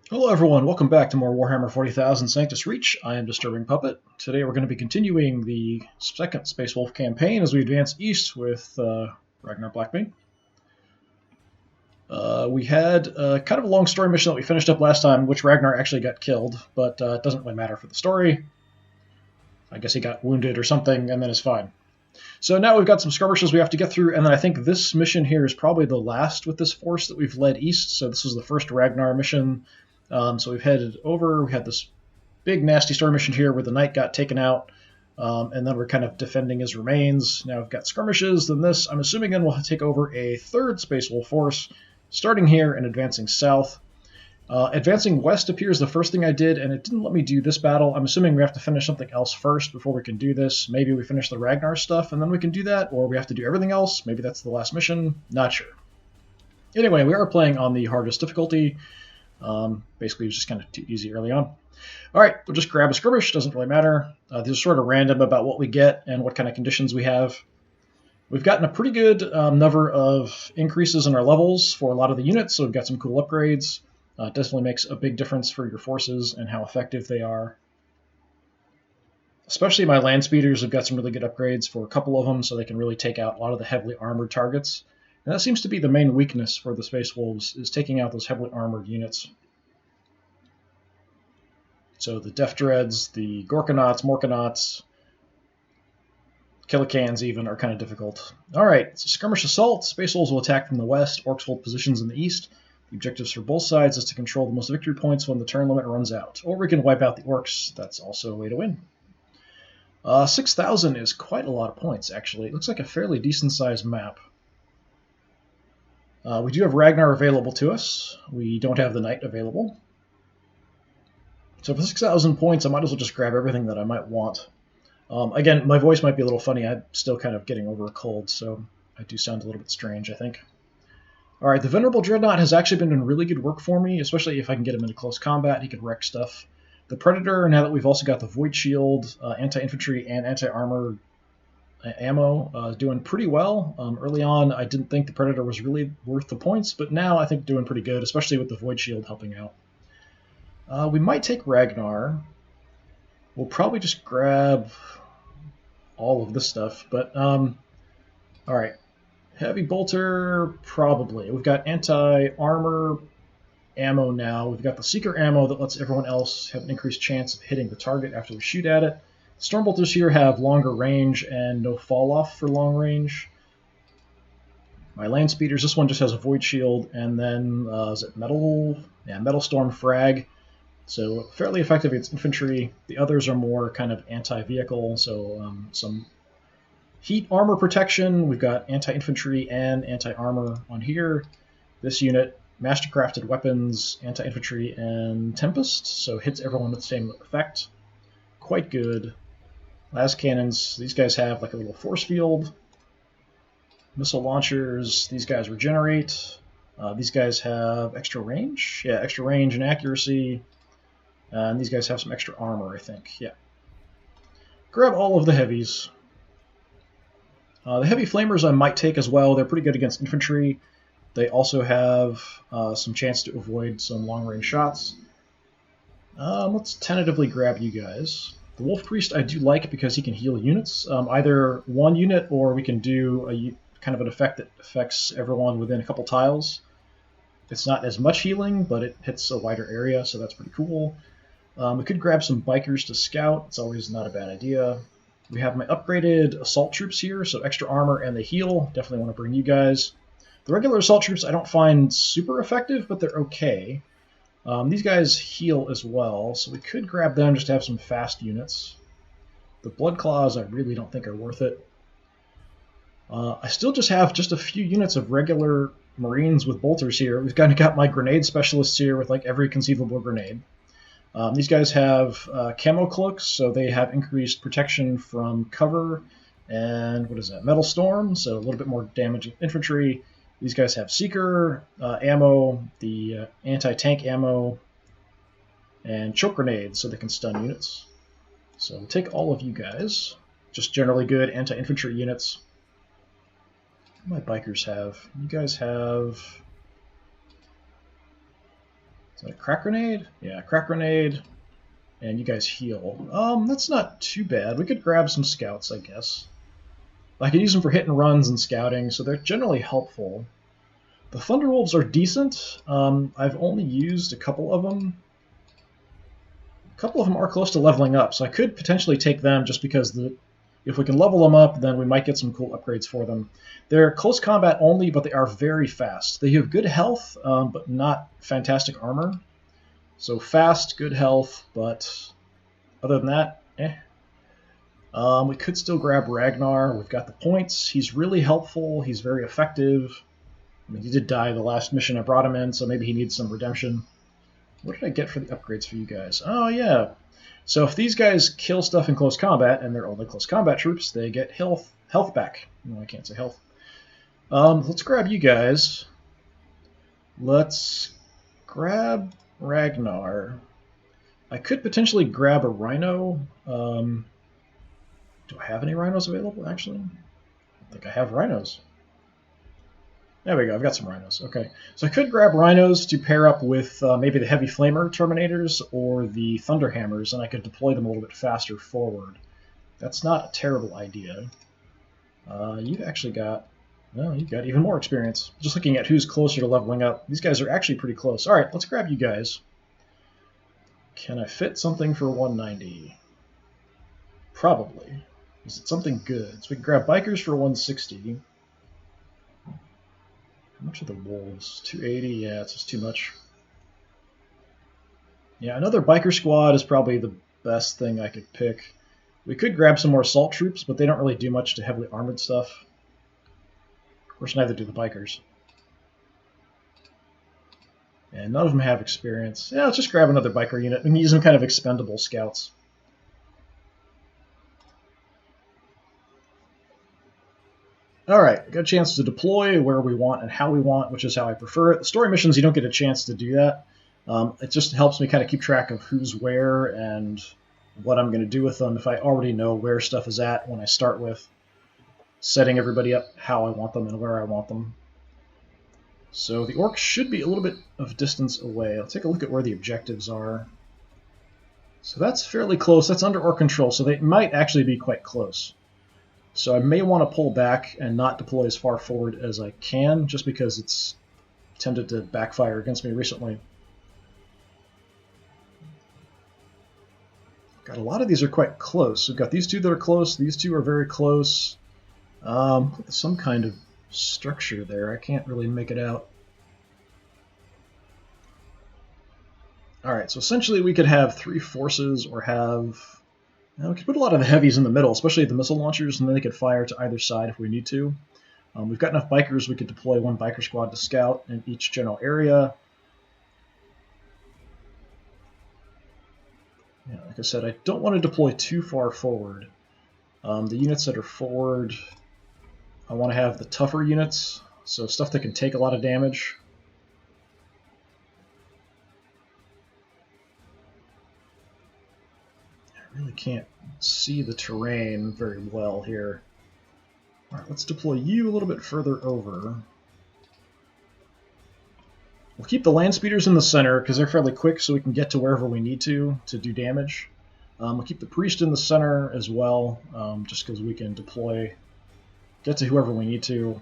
Hello everyone, welcome back to more Warhammer 40,000 Sanctus Reach. I am DisturbingPuppet. Today we're going to be continuing the second Space Wolf campaign as we advance east with Ragnar Blackbane. We had kind of a long story mission that we finished up last time, which Ragnar actually got killed, but it doesn't really matter for the story. I guess he got wounded or something, and then it's fine. So now we've got some skirmishes we have to get through, and then I think this mission here is probably the last with this force that we've led east, so this was the first Ragnar mission. So we've headed over, we had this big nasty story mission here where the knight got taken out, and then we're kind of defending his remains. Now we've got skirmishes, then this. I'm assuming then we'll take over a third Space Wolf force, starting here and advancing south. Advancing west appears the first thing I did, and it didn't let me do this battle. I'm assuming we have to finish something else first before we can do this. Maybe we finish the Ragnar stuff, and then we can do that, or we have to do everything else. Maybe that's the last mission. Not sure. Anyway, we are playing on the hardest difficulty. Basically, it was just kind of too easy early on. All right, we'll just grab a skirmish. Doesn't really matter. These are sort of random about what we get and what kind of conditions we have. We've gotten a pretty good number of increases in our levels for a lot of the units, so we've got some cool upgrades. It definitely makes a big difference for your forces and how effective they are. Especially my land speeders have got some really good upgrades for a couple of them, so they can really take out a lot of the heavily armored targets. And that seems to be the main weakness for the Space Wolves, is taking out those heavily armored units. So the Death Dreads, the Gorkanauts, Morkanauts, Killicans even are kind of difficult. Alright, so skirmish assault. Space Wolves will attack from the west, Orcs hold positions in the east. The objectives for both sides is to control the most victory points when the turn limit runs out. Or we can wipe out the Orcs. That's also a way to win. 6,000 is quite a lot of points, actually. It looks like a fairly decent-sized map. We do have Ragnar available to us. We don't have the Knight available. So for 6,000 points, I might as well just grab everything that I might want. Again, my voice might be a little funny. I'm still kind of getting over a cold, so I do sound a little bit strange, I think. All right, the Venerable Dreadnought has actually been doing really good work for me, especially if I can get him into close combat. He could wreck stuff. The Predator, now that we've also got the Void Shield, anti-infantry, and anti-armor ammo, is doing pretty well. Early on, I didn't think the Predator was really worth the points, but now I think doing pretty good, especially with the Void Shield helping out. We might take Ragnar. We'll probably just grab all of this stuff, but all right. Heavy bolter, probably. We've got anti-armor ammo now. We've got the seeker ammo that lets everyone else have an increased chance of hitting the target after we shoot at it. Stormbolters here have longer range and no fall off for long range. My land speeders, this one just has a void shield, and then is it metal? Yeah, metal storm frag. So fairly effective against infantry. The others are more kind of anti-vehicle, so some heat armor protection. We've got anti-infantry and anti-armor on here. This unit, mastercrafted weapons, anti-infantry, and Tempest, so hits everyone with the same effect. Quite good. Las cannons, these guys have like a little force field. Missile launchers, these guys regenerate. These guys have extra range. Yeah, extra range and accuracy. And these guys have some extra armor, I think. Yeah. Grab all of the heavies. The heavy flamers I might take as well. They're pretty good against infantry. They also have some chance to avoid some long-range shots. Let's tentatively grab you guys. The Wolf Priest I do like because he can heal units. Either one unit, or we can do a kind of an effect that affects everyone within a couple tiles. It's not as much healing, but it hits a wider area, so that's pretty cool. We could grab some bikers to scout. It's always not a bad idea. We have my upgraded assault troops here, so extra armor and they heal. Definitely want to bring you guys. The regular assault troops I don't find super effective, but they're okay. These guys heal as well, so we could grab them just to have some fast units. The Blood Claws I really don't think are worth it. I still just have just a few units of regular Marines with bolters here. We've kind of got my grenade specialists here with like every conceivable grenade. These guys have camo cloaks, so they have increased protection from cover and, what is that, metal storm, so a little bit more damage with infantry. These guys have seeker ammo, the anti-tank ammo, and choke grenades, so they can stun units. So we'll take all of you guys. Just generally good anti-infantry units. What do my bikers have? You guys have Is that a crack grenade? Yeah, crack grenade. And you guys heal. That's not too bad. We could grab some scouts, I guess. I can use them for hit and runs and scouting, so they're generally helpful. The Thunderwolves are decent. I've only used a couple of them. A couple of them are close to leveling up, so I could potentially take them just because if we can level them up, then we might get some cool upgrades for them. They're close combat only, but they are very fast. They have good health, but not fantastic armor. So fast, good health, but other than that, we could still grab Ragnar. We've got the points. He's really helpful. He's very effective. I mean, he did die the last mission I brought him in, so maybe he needs some redemption. What did I get for the upgrades for you guys? Oh, yeah. So if these guys kill stuff in close combat, and they're only close combat troops, they get health back. No, I can't say health. Let's grab you guys. Let's grab Ragnar. I could potentially grab a rhino. Do I have any rhinos available, actually? I think I have rhinos. There we go, I've got some rhinos. Okay, so I could grab rhinos to pair up with maybe the heavy flamer terminators or the thunderhammers, and I could deploy them a little bit faster forward. That's not a terrible idea. You've actually got, well, you've got even more experience. Just looking at who's closer to leveling up, these guys are actually pretty close. All right, let's grab you guys. Can I fit something for 190? Probably. Is it something good? So we can grab bikers for 160. How much are the wolves? 280? Yeah, it's just too much. Yeah, another biker squad is probably the best thing I could pick. We could grab some more assault troops, but they don't really do much to heavily armored stuff. Of course, neither do the bikers. And none of them have experience. Yeah, let's just grab another biker unit and use them kind of expendable scouts. Alright, got a chance to deploy where we want and how we want, which is how I prefer it. The story missions, you don't get a chance to do that. It just helps me kind of keep track of who's where and what I'm going to do with them if I already know where stuff is at when I start with setting everybody up how I want them and where I want them. So the orcs should be a little bit of distance away. I'll take a look at where the objectives are. So that's fairly close. That's under orc control, so they might actually be quite close. So I may want to pull back and not deploy as far forward as I can, just because it's tended to backfire against me recently. Got a lot of these are quite close. We've got these two that are close. These two are very close. Some kind of structure there. I can't really make it out. Alright, so essentially we could have three forces or have... we could put a lot of the heavies in the middle, especially the missile launchers, and then they could fire to either side if we need to. We've got enough bikers, we could deploy one biker squad to scout in each general area. Yeah, like I said, I don't want to deploy too far forward. The units that are forward, I want to have the tougher units, so stuff that can take a lot of damage. I really can't see the terrain very well here. Alright, let's deploy you a little bit further over. We'll keep the land speeders in the center because they're fairly quick so we can get to wherever we need to do damage. We'll keep the priest in the center as well, just because we can get to whoever we need to.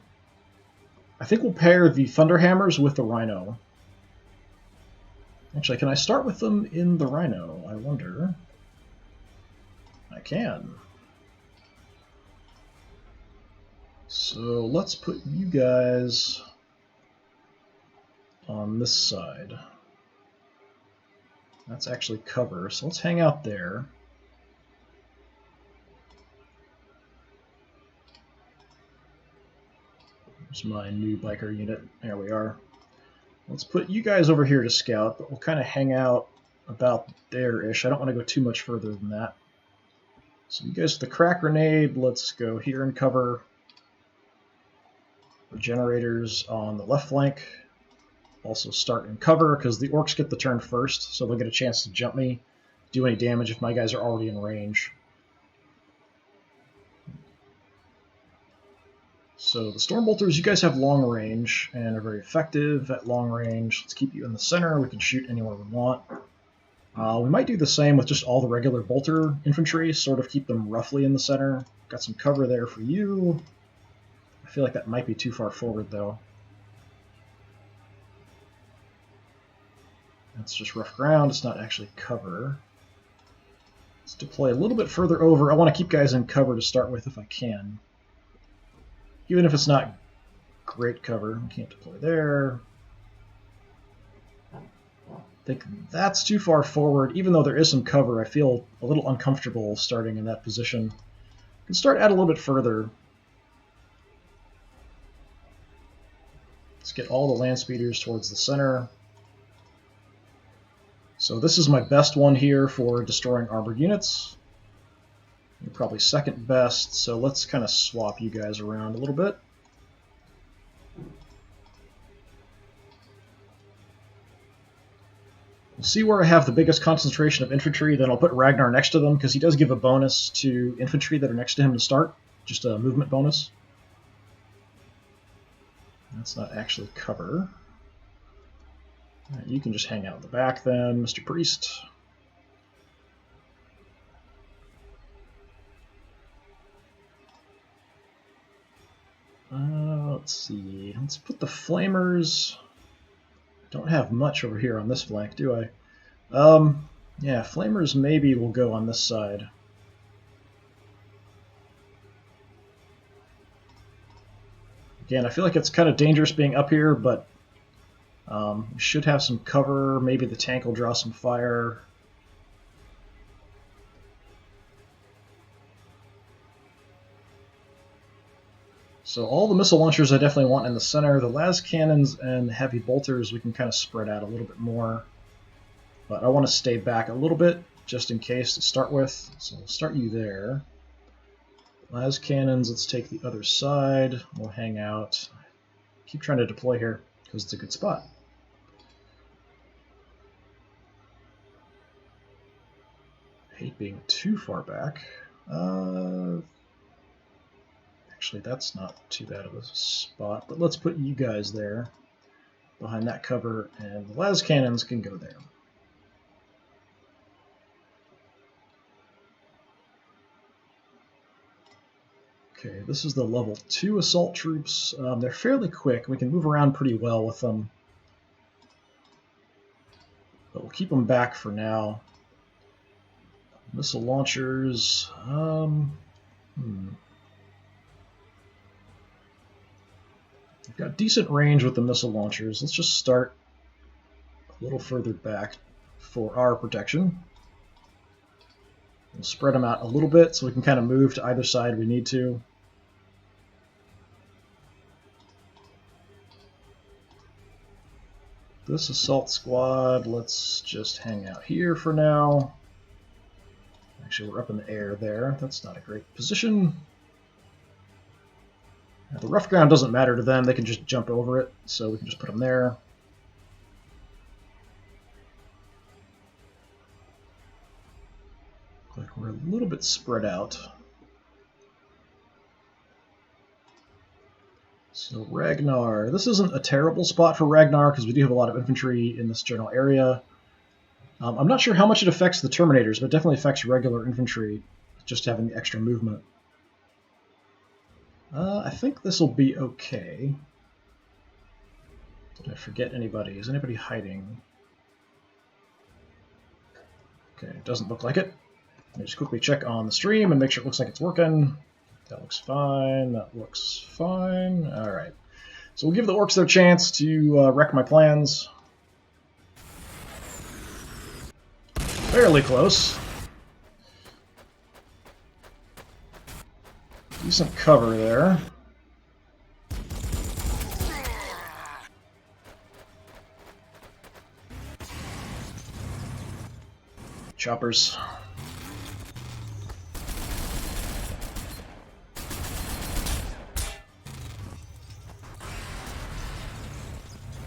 I think we'll pair the thunderhammers with the rhino. Actually, can I start with them in the rhino? I wonder. I can. So let's put you guys on this side. That's actually cover, so let's hang out there. There's my new biker unit. There we are. Let's put you guys over here to scout, but we'll kind of hang out about there-ish. I don't want to go too much further than that. So you guys with the crack grenade, let's go here and cover. The generators on the left flank also start in cover because the orcs get the turn first, so they'll get a chance to jump me, do any damage if my guys are already in range. So the Stormbolters, you guys have long range and are very effective at long range. Let's keep you in the center. We can shoot anywhere we want. We might do the same with just all the regular bolter infantry, sort of keep them roughly in the center. Got some cover there for you. I feel like that might be too far forward, though. That's just rough ground. It's not actually cover. Let's deploy a little bit further over. I want to keep guys in cover to start with if I can. Even if it's not great cover. I can't deploy there. I think that's too far forward. Even though there is some cover, I feel a little uncomfortable starting in that position. I can start out a little bit further. Let's get all the land speeders towards the center. So this is my best one here for destroying armored units. You're probably second best, so let's kind of swap you guys around a little bit. We'll see where I have the biggest concentration of infantry, then I'll put Ragnar next to them, because he does give a bonus to infantry that are next to him to start, just a movement bonus. That's not actually cover. All right, you can just hang out in the back then, Mr. Priest. Let's see. Let's put the flamers. Don't have much over here on this flank, do I? Yeah, flamers maybe will go on this side. Again, I feel like it's kind of dangerous being up here, but we should have some cover. Maybe the tank will draw some fire. So all the missile launchers I definitely want in the center. The las cannons and heavy bolters we can kind of spread out a little bit more. But I want to stay back a little bit just in case to start with. So we'll start you there. Las cannons, let's take the other side. We'll hang out. Keep trying to deploy here because it's a good spot. I hate being too far back. Actually, that's not too bad of a spot, but let's put you guys there behind that cover, and the las cannons can go there. Okay, this is the level 2 assault troops. They're fairly quick. We can move around pretty well with them, but we'll keep them back for now. Missile launchers. We've got decent range with the missile launchers. Let's just start a little further back for our protection. We'll spread them out a little bit so we can kind of move to either side we need to. This assault squad, let's just hang out here for now. Actually, we're up in the air there. That's not a great position. Now, the rough ground doesn't matter to them. They can just jump over it, so we can just put them there. Looks like we're a little bit spread out. So Ragnar. This isn't a terrible spot for Ragnar because we do have a lot of infantry in this general area. I'm not sure how much it affects the Terminators, but it definitely affects regular infantry, just having the extra movement. I think this will be okay. Did I forget anybody? Is anybody hiding? Okay, doesn't look like it. Let me just quickly check on the stream and make sure it looks like it's working. That looks fine. That looks fine. All right. So we'll give the orcs their chance to wreck my plans. Fairly close. Decent cover there. Choppers.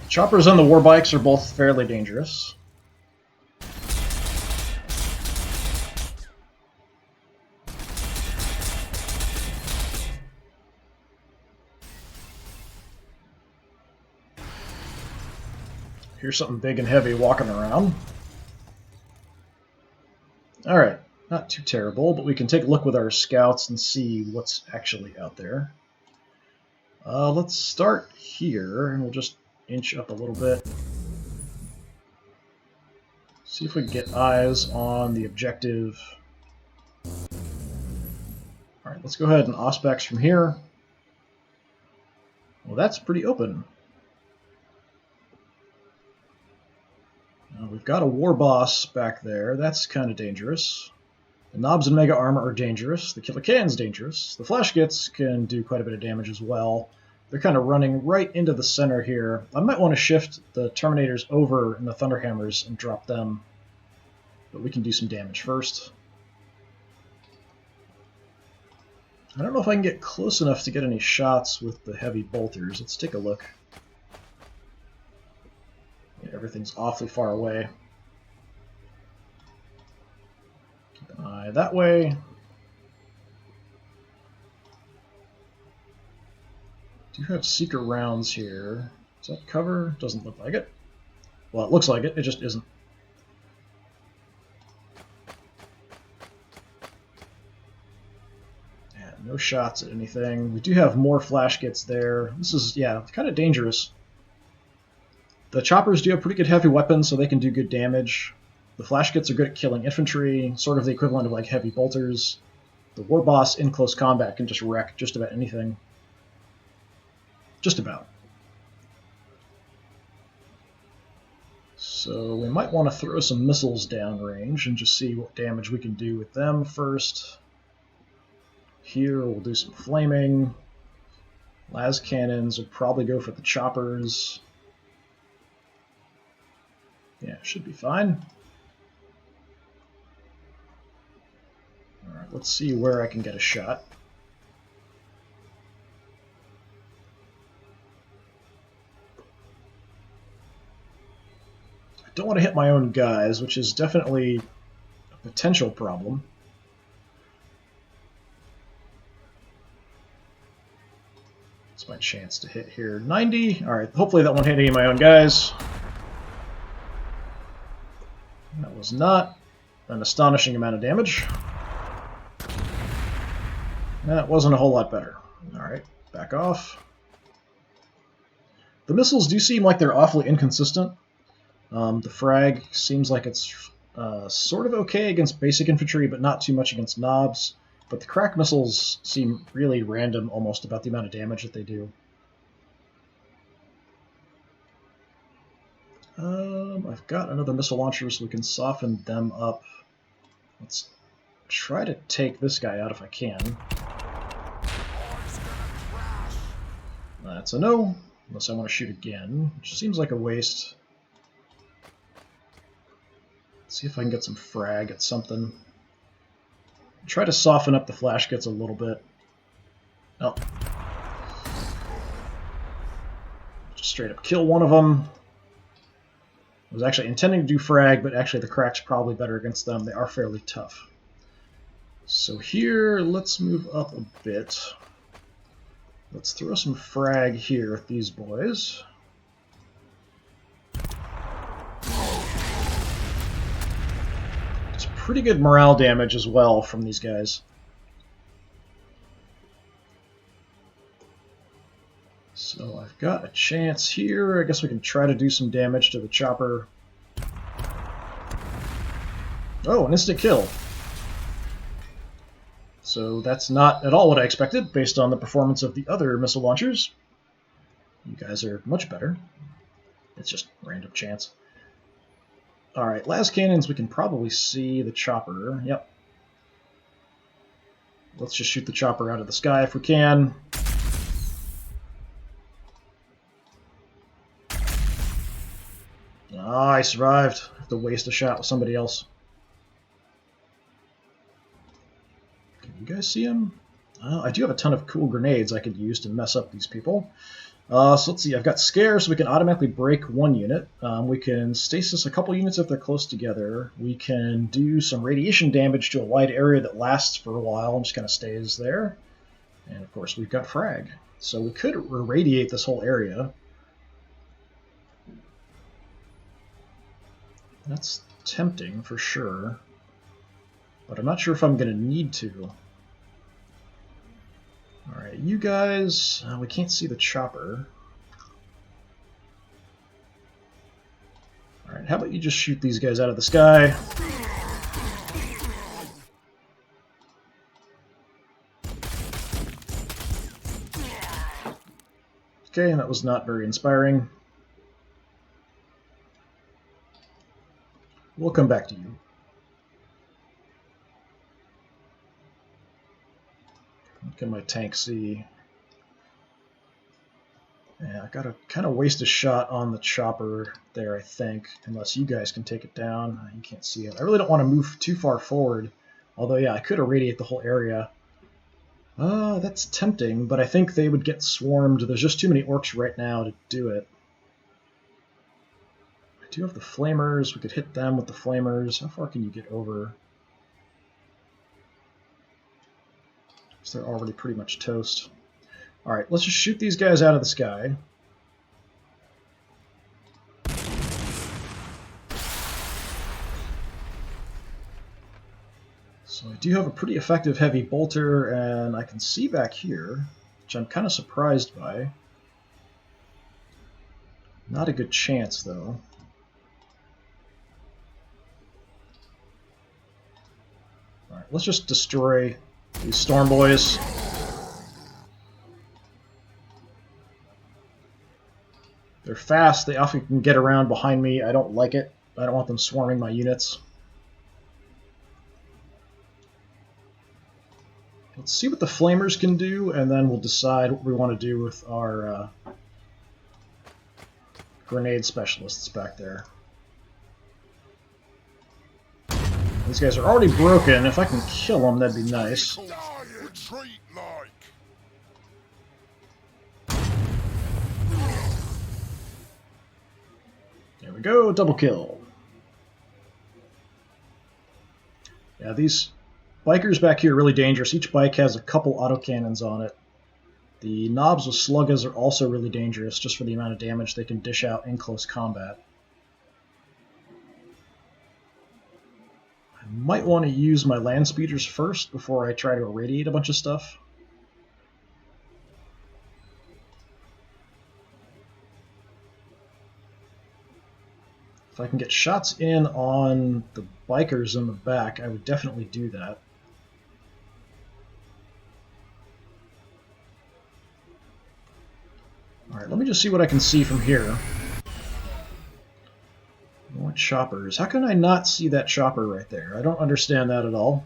Choppers and the war bikes are both fairly dangerous. Here's something big and heavy walking around. Alright, not too terrible, but we can take a look with our scouts and see what's actually out there. Let's start here, and we'll just inch up a little bit. See if we can get eyes on the objective. Alright, let's go ahead and auspex from here. Well, that's pretty open. We've got a war boss back there. That's kind of dangerous. The knobs and mega armor are dangerous. The killer can's dangerous. The flash gits can do quite a bit of damage as well. They're kind of running right into the center here. I might want to shift the Terminators over in the Thunderhammers and drop them. But we can do some damage first. I don't know if I can get close enough to get any shots with the heavy bolters. Let's take a look. Yeah, everything's awfully far away. Keep an eye that way. Do have secret rounds here. Is that cover? Doesn't look like it. Well, it looks like it. It just isn't. Yeah, no shots at anything. We do have more flash gits there. This is, yeah, kind of dangerous. The choppers do have pretty good heavy weapons, so they can do good damage. The flash gits are good at killing infantry, sort of the equivalent of like heavy bolters. The war boss in close combat can just wreck just about anything. Just about. So we might want to throw some missiles downrange and just see what damage we can do with them first. Here we'll do some flaming. Las cannons will probably go for the choppers. Yeah, should be fine. Alright, let's see where I can get a shot. I don't want to hit my own guys, which is definitely a potential problem. It's my chance to hit here. 90. Alright, hopefully that won't hit any of my own guys. That was not an astonishing amount of damage. That wasn't a whole lot better. Alright, back off. The missiles do seem like they're awfully inconsistent. The frag seems like it's sort of okay against basic infantry, but not too much against knobs. But the crack missiles seem really random almost about the amount of damage that they do. I've got another missile launcher, so we can soften them up. Let's try to take this guy out if I can. That's a no, unless I want to shoot again, which seems like a waste. Let's see if I can get some frag at something. Try to soften up the flash gits a little bit. Oh. Just straight up kill one of them. I was actually intending to do frag, but actually the crack's probably better against them. They are fairly tough. So here, let's move up a bit. Let's throw some frag here at these boys. It's pretty good morale damage as well from these guys. So I've got a chance here. I guess we can try to do some damage to the chopper. Oh, an instant kill. So that's not at all what I expected, based on the performance of the other missile launchers. You guys are much better. It's just random chance. Alright, las cannons, we can probably see the chopper. Yep. Let's just shoot the chopper out of the sky if we can. Ah, I survived. I have to waste a shot with somebody else. Can you guys see him? I do have a ton of cool grenades I could use to mess up these people. So let's see, I've got Scare, so we can automatically break one unit. We can stasis a couple units if they're close together. We can do some radiation damage to a wide area that lasts for a while and just kind of stays there. And of course, we've got Frag. So we could irradiate this whole area. That's tempting for sure, but I'm not sure if I'm going to need to. Alright, you guys, we can't see the chopper. Alright, how about you just shoot these guys out of the sky? Okay, that was not very inspiring. We'll come back to you. What can my tank see? Yeah, I gotta kind of waste a shot on the chopper there, I think, unless you guys can take it down. You can't see it. I really don't want to move too far forward, although, yeah, I could irradiate the whole area. That's tempting, but I think they would get swarmed. There's just too many orcs right now to do it. I do have the flamers. We could hit them with the flamers. How far can you get over? Because they're already pretty much toast. Alright, let's just shoot these guys out of the sky. So I do have a pretty effective heavy bolter, and I can see back here, which I'm kind of surprised by. Not a good chance, though. Alright, let's just destroy these storm boys. They're fast, they often can get around behind me. I don't like it. I don't want them swarming my units. Let's see what the flamers can do, and then we'll decide what we want to do with our grenade specialists back there. These guys are already broken. If I can kill them, that'd be nice. There we go, double kill. Yeah, these bikers back here are really dangerous. Each bike has a couple autocannons on it. The knobs with sluggas are also really dangerous, just for the amount of damage they can dish out in close combat. I might want to use my land speeders first before I try to irradiate a bunch of stuff. If I can get shots in on the bikers in the back, I would definitely do that. Alright, let me just see what I can see from here. More choppers. How can I not see that chopper right there? I don't understand that at all.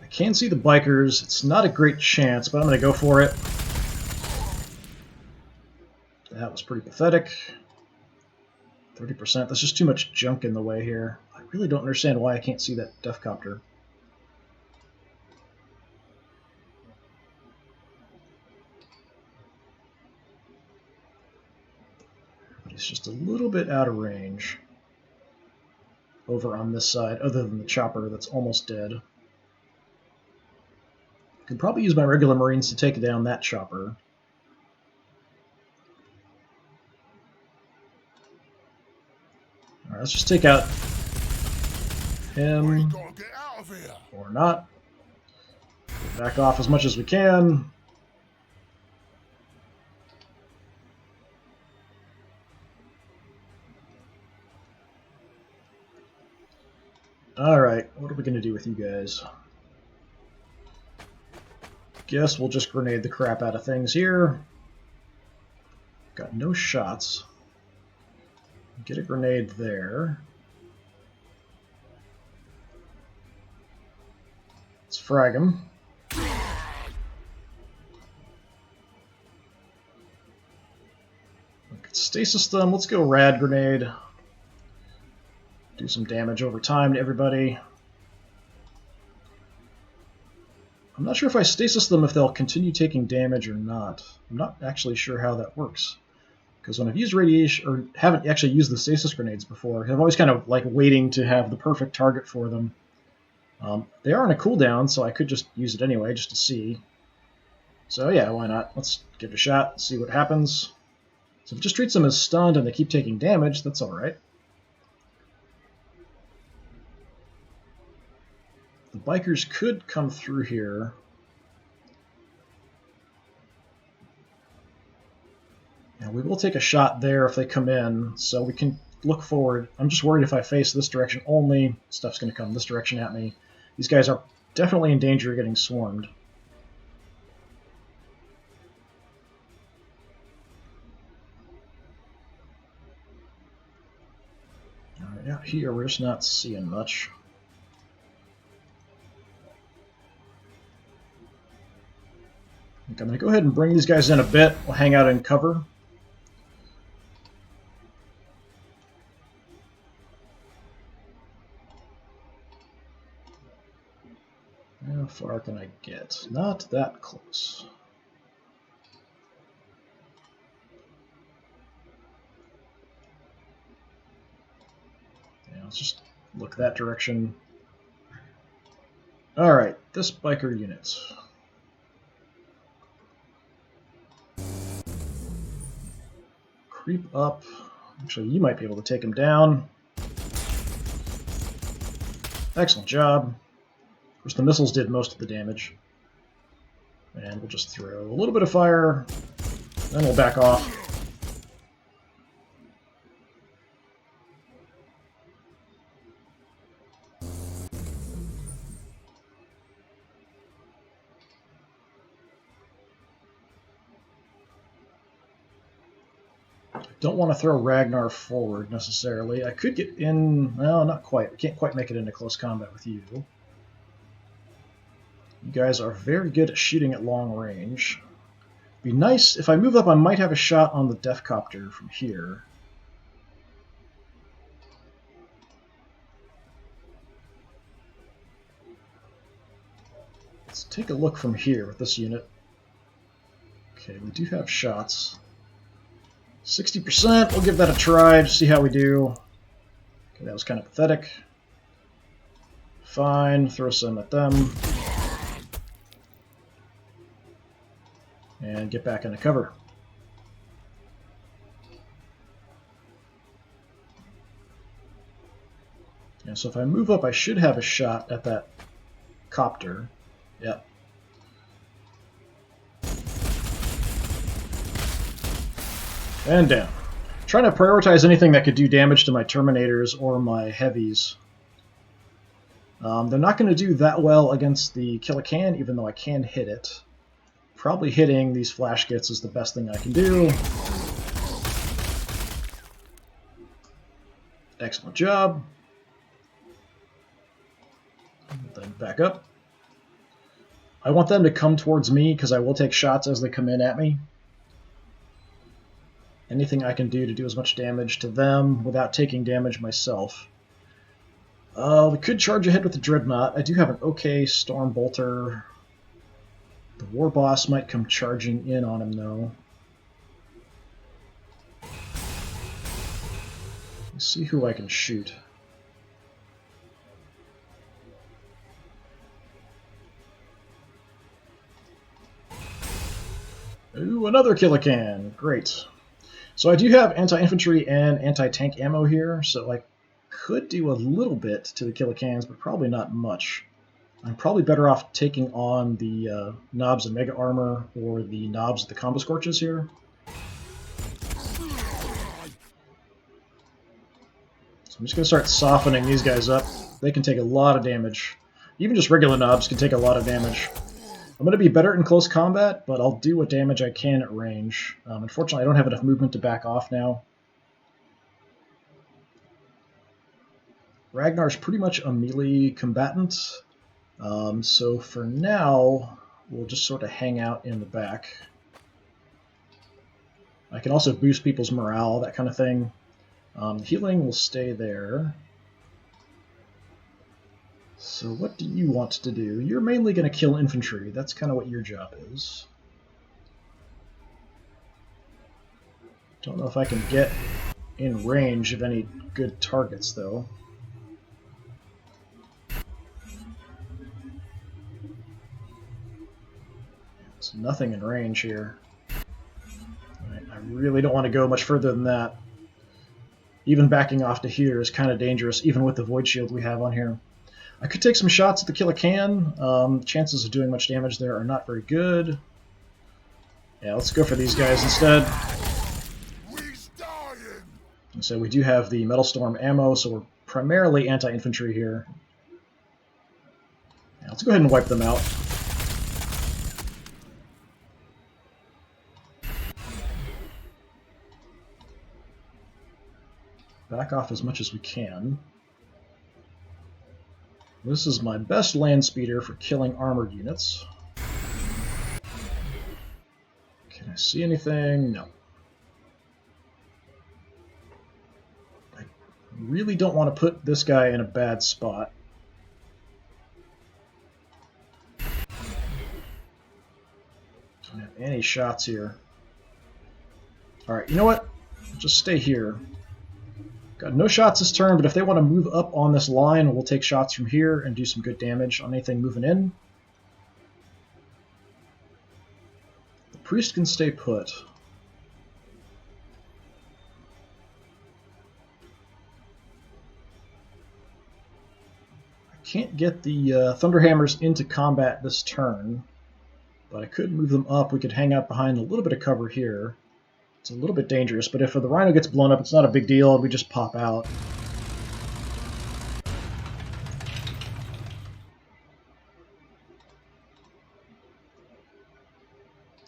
I can see the bikers. It's not a great chance, but I'm going to go for it. That was pretty pathetic. 30%. That's just too much junk in the way here. I really don't understand why I can't see that Death Copter. But he's just a little bit out of range over on this side, other than the chopper that's almost dead. I could probably use my regular Marines to take down that chopper. Alright, let's just take out him, or not. Back off as much as we can. Alright, what are we going to do with you guys? Guess we'll just grenade the crap out of things here. Got no shots. Get a grenade there. Let's frag him. Stasis them. Let's go rad grenade. Do some damage over time to everybody. I'm not sure if I stasis them if they'll continue taking damage or not. I'm not actually sure how that works. Because when I've used radiation, or haven't actually used the stasis grenades before, I'm always kind of like waiting to have the perfect target for them. They are on a cooldown, so I could just use it anyway, just to see. So yeah, why not? Let's give it a shot, see what happens. So if it just treats them as stunned and they keep taking damage, that's alright. The bikers could come through here. And we will take a shot there if they come in, so we can look forward. I'm just worried if I face this direction only, stuff's going to come this direction at me. These guys are definitely in danger of getting swarmed. Alright, out here we're just not seeing much. I think I'm going to go ahead and bring these guys in a bit. We'll hang out in cover. How far can I get? Not that close. Yeah, let's just look that direction. Alright, this biker unit. Creep up. Actually, you might be able to take him down. Excellent job. Of course, the missiles did most of the damage. And we'll just throw a little bit of fire, then we'll back off. Don't want to throw Ragnar forward necessarily. I could get in, well, not quite. I can't quite make it into close combat with you. You guys are very good at shooting at long range. Be nice, if I move up, I might have a shot on the Death Copter from here. Let's take a look from here with this unit. Okay, we do have shots. 60%, we'll give that a try to see how we do. Okay, that was kind of pathetic. Fine, throw some at them. And get back into cover. And so if I move up, I should have a shot at that copter. Yep. And down. Trying to prioritize anything that could do damage to my Terminators or my Heavies. They're not going to do that well against the Kill-A-Can, even though I can hit it. Probably hitting these flash gets is the best thing I can do. Excellent job. Then back up. I want them to come towards me because I will take shots as they come in at me. Anything I can do to do as much damage to them without taking damage myself. We could charge ahead with the Dreadnought. I do have an okay Storm Bolter. The War Boss might come charging in on him, though. Let's see who I can shoot. Ooh, another Kill-A-Can. Great. So I do have anti-infantry and anti-tank ammo here, so I could do a little bit to the Kill-A-Cans, but probably not much. I'm probably better off taking on the Knobs and Mega Armor or the Knobs of the Combo Scorches here. So I'm just going to start softening these guys up. They can take a lot of damage. Even just regular Knobs can take a lot of damage. I'm going to be better in close combat, but I'll do what damage I can at range. Unfortunately, I don't have enough movement to back off now. Ragnar's pretty much a melee combatant, so for now, we'll just sort of hang out in the back. I can also boost people's morale, that kind of thing. Healing will stay there. So what do you want to do? You're mainly going to kill infantry. That's kind of what your job is. Don't know if I can get in range of any good targets, though. There's nothing in range here. Right, I really don't want to go much further than that. Even backing off to here is kind of dangerous, even with the Void Shield we have on here. I could take some shots at the Kill a Can. Chances of doing much damage there are not very good. Yeah, let's go for these guys instead. So we do have the Metal Storm ammo, so we're primarily anti-infantry here. Yeah, let's go ahead and wipe them out. Back off as much as we can. This is my best land speeder for killing armored units. Can I see anything? No. I really don't want to put this guy in a bad spot. Don't have any shots here. Alright, you know what? Just stay here. Got no shots this turn, but if they want to move up on this line, we'll take shots from here and do some good damage on anything moving in. The priest can stay put. I can't get the Thunderhammers into combat this turn, but I could move them up. We could hang out behind a little bit of cover here. It's a little bit dangerous, but if the Rhino gets blown up, it's not a big deal. We just pop out.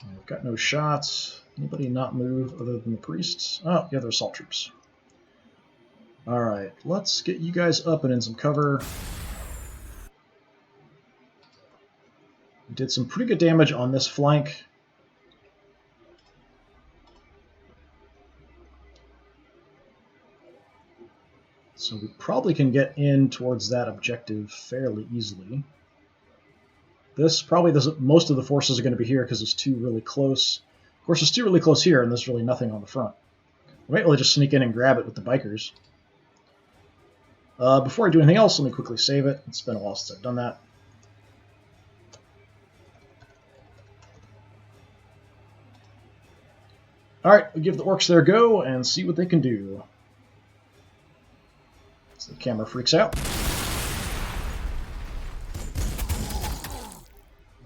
I've got no shots. Anybody not move other than the priests? Oh, yeah, they're assault troops. Alright, let's get you guys up and in some cover. We did some pretty good damage on this flank. So we probably can get in towards that objective fairly easily. This probably doesn't. Most of the forces are going to be here because it's two really close. Of course, it's two really close here, and there's really nothing on the front. We might really just sneak in and grab it with the bikers. Before I do anything else, let me quickly save it. It's been a while since I've done that. Alright, we'll give the orcs their go and see what they can do. So the camera freaks out.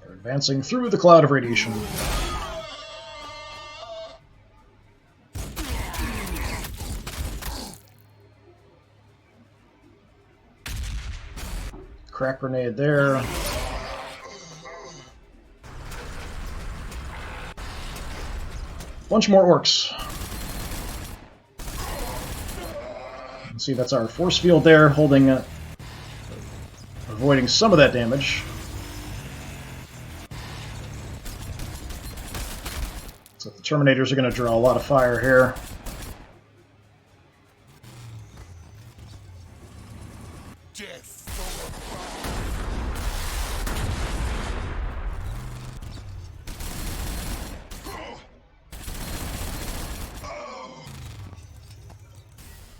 They're advancing through the cloud of radiation. Crack grenade there. Bunch more orcs. See, that's our force field there, holding, avoiding some of that damage. So the Terminators are going to draw a lot of fire here.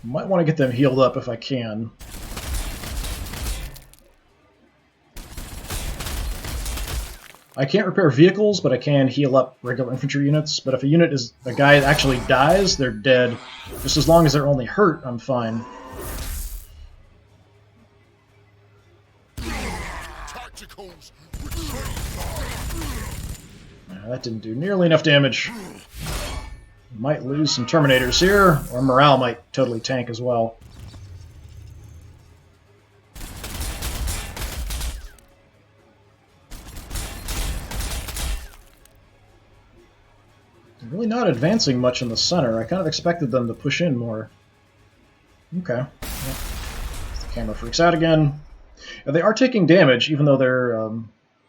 Might want to get them healed up if I can. I can't repair vehicles, but I can heal up regular infantry units. But if a guy actually dies, they're dead. Just as long as they're only hurt, I'm fine. That didn't do nearly enough damage. Might lose some Terminators here, or morale might totally tank as well. They're really not advancing much in the center. I kind of expected them to push in more. Okay. Yep. The camera freaks out again. They are taking damage, even though they're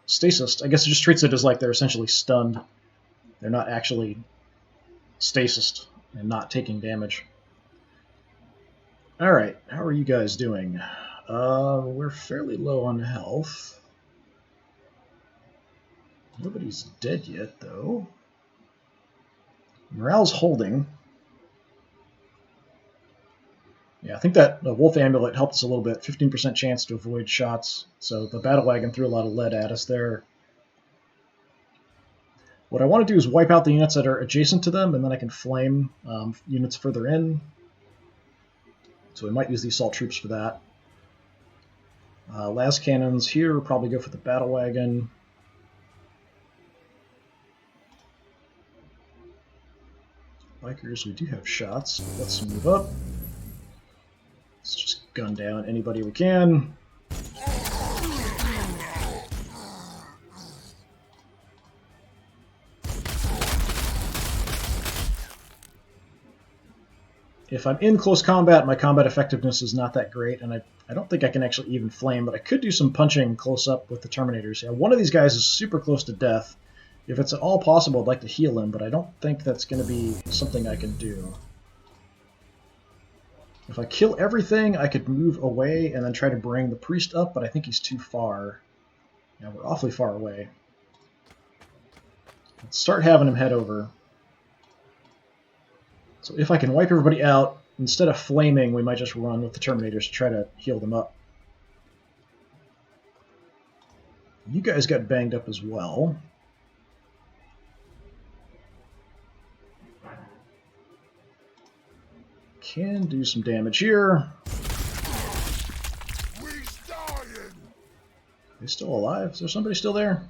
stasis. I guess it just treats it as like they're essentially stunned. They're not actually stasis and not taking damage. Alright, how are you guys doing? We're fairly low on health. Nobody's dead yet, though. Morale's holding. Yeah, I think that the Wolf Amulet helped us a little bit. 15% chance to avoid shots. So the Battle Wagon threw a lot of lead at us there. What I want to do is wipe out the units that are adjacent to them, and then I can flame units further in. So we might use the assault troops for that. Las cannons here, we'll probably go for the battle wagon. Bikers, we do have shots. Let's move up. Let's just gun down anybody we can. If I'm in close combat, my combat effectiveness is not that great, and I don't think I can actually even flame, but I could do some punching close up with the Terminators. Yeah, one of these guys is super close to death. If it's at all possible, I'd like to heal him, but I don't think that's going to be something I can do. If I kill everything, I could move away and then try to bring the priest up, but I think he's too far. Yeah, we're awfully far away. Let's start having him head over. So if I can wipe everybody out, instead of flaming, we might just run with the Terminators to try to heal them up. You guys got banged up as well. Can do some damage here. Are they still alive? Is there somebody still there?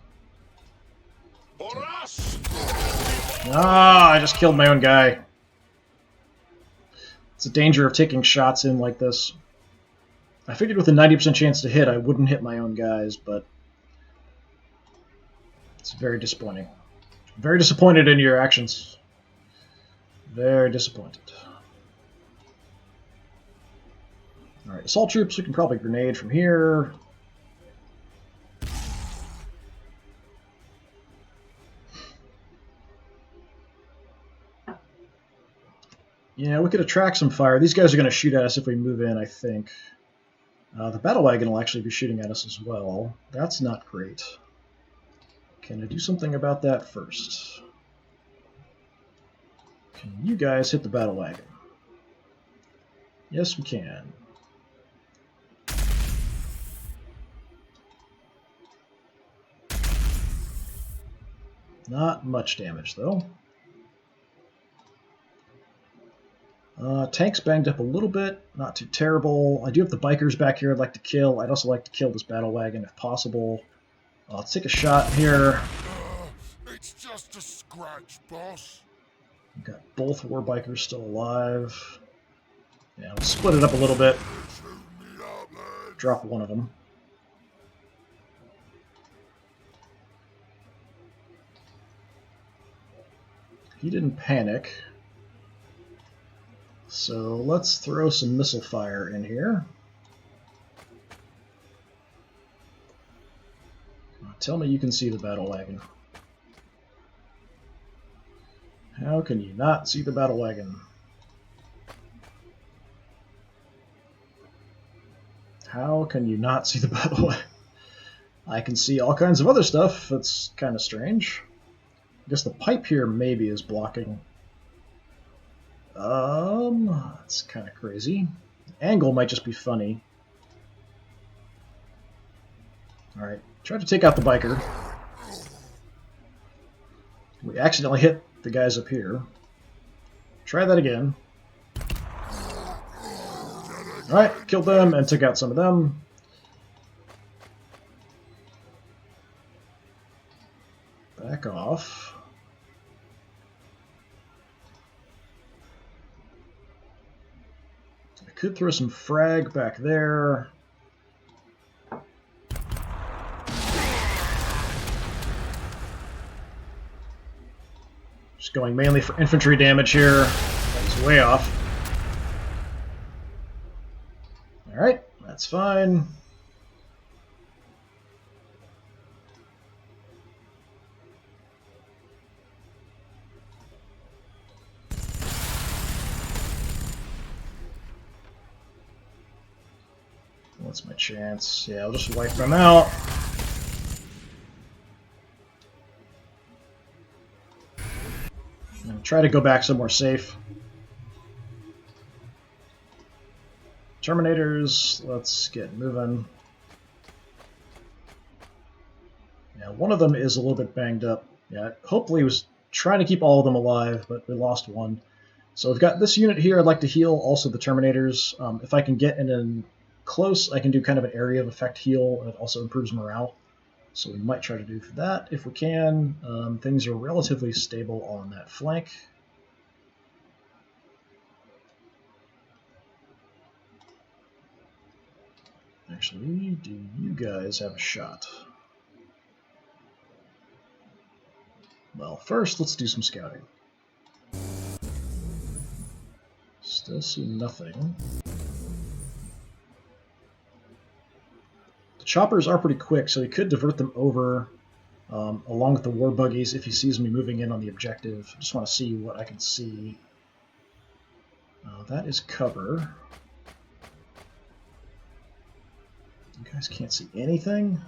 Ah, I just killed my own guy. It's the danger of taking shots in like this. I figured with a 90% chance to hit, I wouldn't hit my own guys, but it's very disappointing. Very disappointed in your actions. Very disappointed. Alright, assault troops, we can probably grenade from here. Yeah, we could attract some fire. These guys are going to shoot at us if we move in, I think. The battle wagon will actually be shooting at us as well. That's not great. Can I do something about that first? Can you guys hit the battle wagon? Yes, we can. Not much damage, though. Tanks banged up a little bit, not too terrible. I do have the bikers back here I'd like to kill. I'd also like to kill this battle wagon if possible. Let's take a shot here. It's just a scratch, boss. We've got both war bikers still alive. Yeah, we'll split it up a little bit. Drop one of them. He didn't panic. So let's throw some missile fire in here. Tell me you can see the battle wagon. How can you not see the battle wagon? How can you not see the battle wagon? I can see all kinds of other stuff. That's kind of strange. I guess the pipe here maybe is blocking. That's kind of crazy. The angle might just be funny. Alright, try to take out the biker. We accidentally hit the guys up here. Try that again. Alright, killed them and took out some of them. Back off. I could throw some frag back there. Just going mainly for infantry damage here. That was way off. Alright, that's fine. What's my chance? Yeah, I'll just wipe them out. And try to go back somewhere safe. Terminators, let's get moving. Yeah, one of them is a little bit banged up. Yeah, hopefully he was trying to keep all of them alive, but we lost one. So we've got this unit here I'd like to heal, also the Terminators. If I can get in close, I can do kind of an area of effect heal, and it also improves morale. So we might try to do that if we can. Things are relatively stable on that flank. Actually, do you guys have a shot? Well, first, let's do some scouting. Still see nothing. The choppers are pretty quick, so he could divert them over along with the war buggies if he sees me moving in on the objective. I just want to see what I can see. That is cover. You guys can't see anything?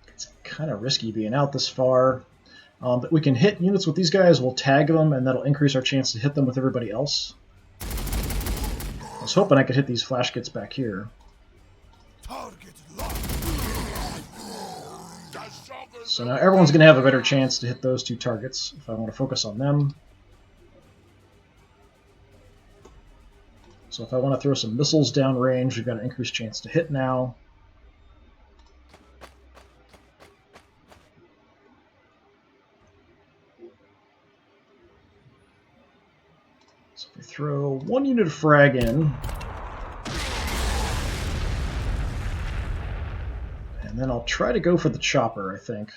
It's kind of risky being out this far. But we can hit units with these guys, we'll tag them, and that'll increase our chance to hit them with everybody else. I was hoping I could hit these flash kits back here. So now everyone's going to have a better chance to hit those two targets if I want to focus on them. So if I want to throw some missiles downrange, we've got an increased chance to hit now. So if we throw one unit of frag in, and then I'll try to go for the chopper, I think.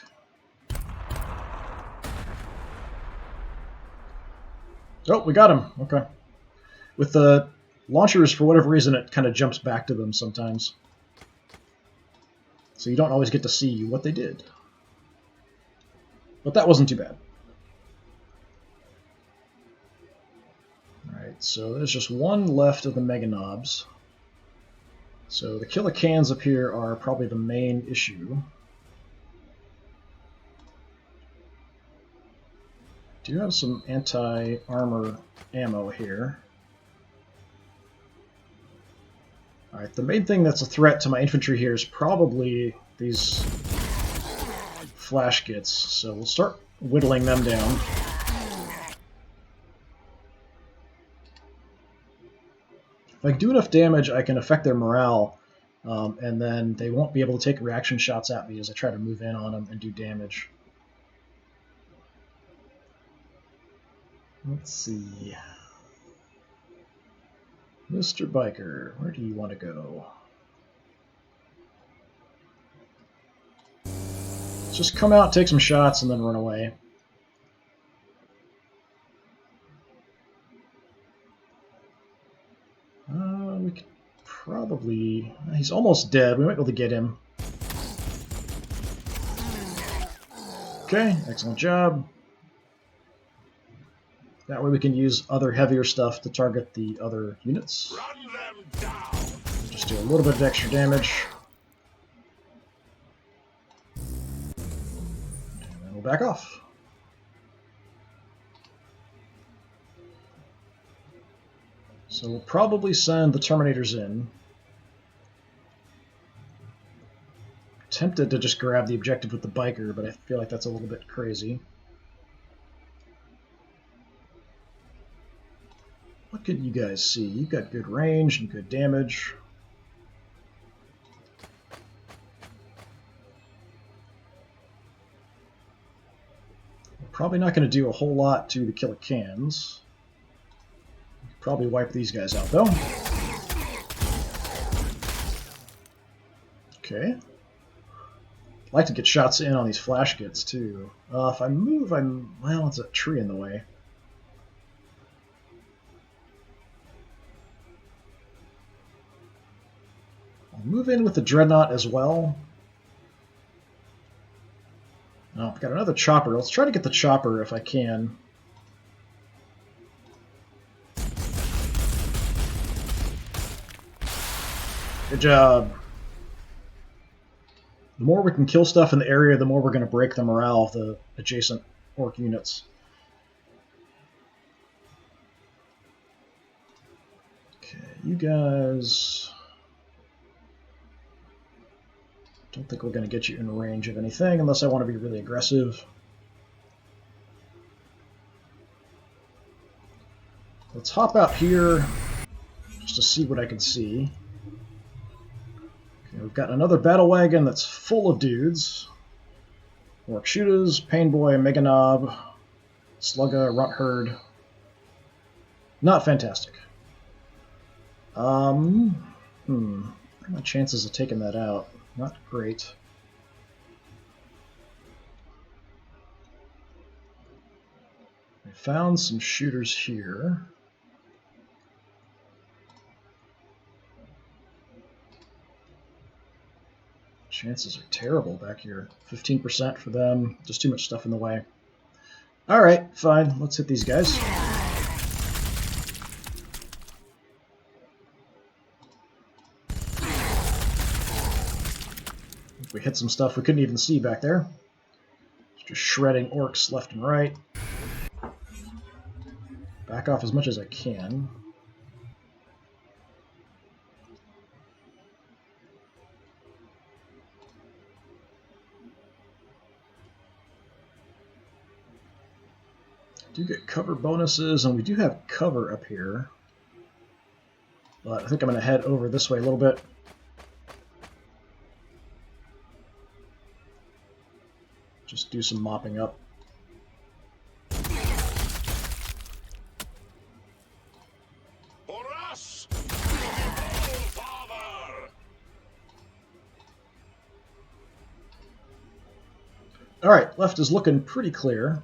Oh, we got him. Okay. With the launchers, for whatever reason, it kind of jumps back to them sometimes. So you don't always get to see what they did. But that wasn't too bad. Alright, so there's just one left of the Mega Knobs. So the Killicans up here are probably the main issue. Do have some anti-armor ammo here. Alright, the main thing that's a threat to my infantry here is probably these flash kits, so we'll start whittling them down. If I do enough damage, I can affect their morale, and then they won't be able to take reaction shots at me as I try to move in on them and do damage. Let's see. Mr. Biker, where do you want to go? Just come out, take some shots, and then run away. We could probably... He's almost dead. We might be able to get him. Okay, excellent job. That way we can use other heavier stuff to target the other units. Just do a little bit of extra damage. And then we'll back off. So we'll probably send the Terminators in. Tempted to just grab the objective with the biker, but I feel like that's a little bit crazy. What can you guys see? You've got good range and good damage. We're probably not going to do a whole lot to the Killicans. Probably wipe these guys out, though. Okay. I'd like to get shots in on these flash kits, too. If I move, well, it's a tree in the way. I'll move in with the Dreadnought as well. Oh, I've got another chopper. Let's try to get the chopper if I can. Good job. The more we can kill stuff in the area, the more we're going to break the morale of the adjacent orc units. Okay, you guys... Don't don't think we're going to get you in range of anything unless I want to be really aggressive. Let's hop out here just to see what I can see. Okay, we've got another battle wagon that's full of dudes. Orc Shooters, Painboy, Meganob, Slugga, Runt Herd. Not fantastic. What are my chances of taking that out? Not great. I found some shooters here. Chances are terrible back here. 15% for them. Just too much stuff in the way. Alright, fine. Let's hit these guys. We hit some stuff we couldn't even see back there. Just shredding orcs left and right. Back off as much as I can. Do get cover bonuses, and we do have cover up here. But I think I'm going to head over this way a little bit. Just do some mopping up. Alright, left is looking pretty clear.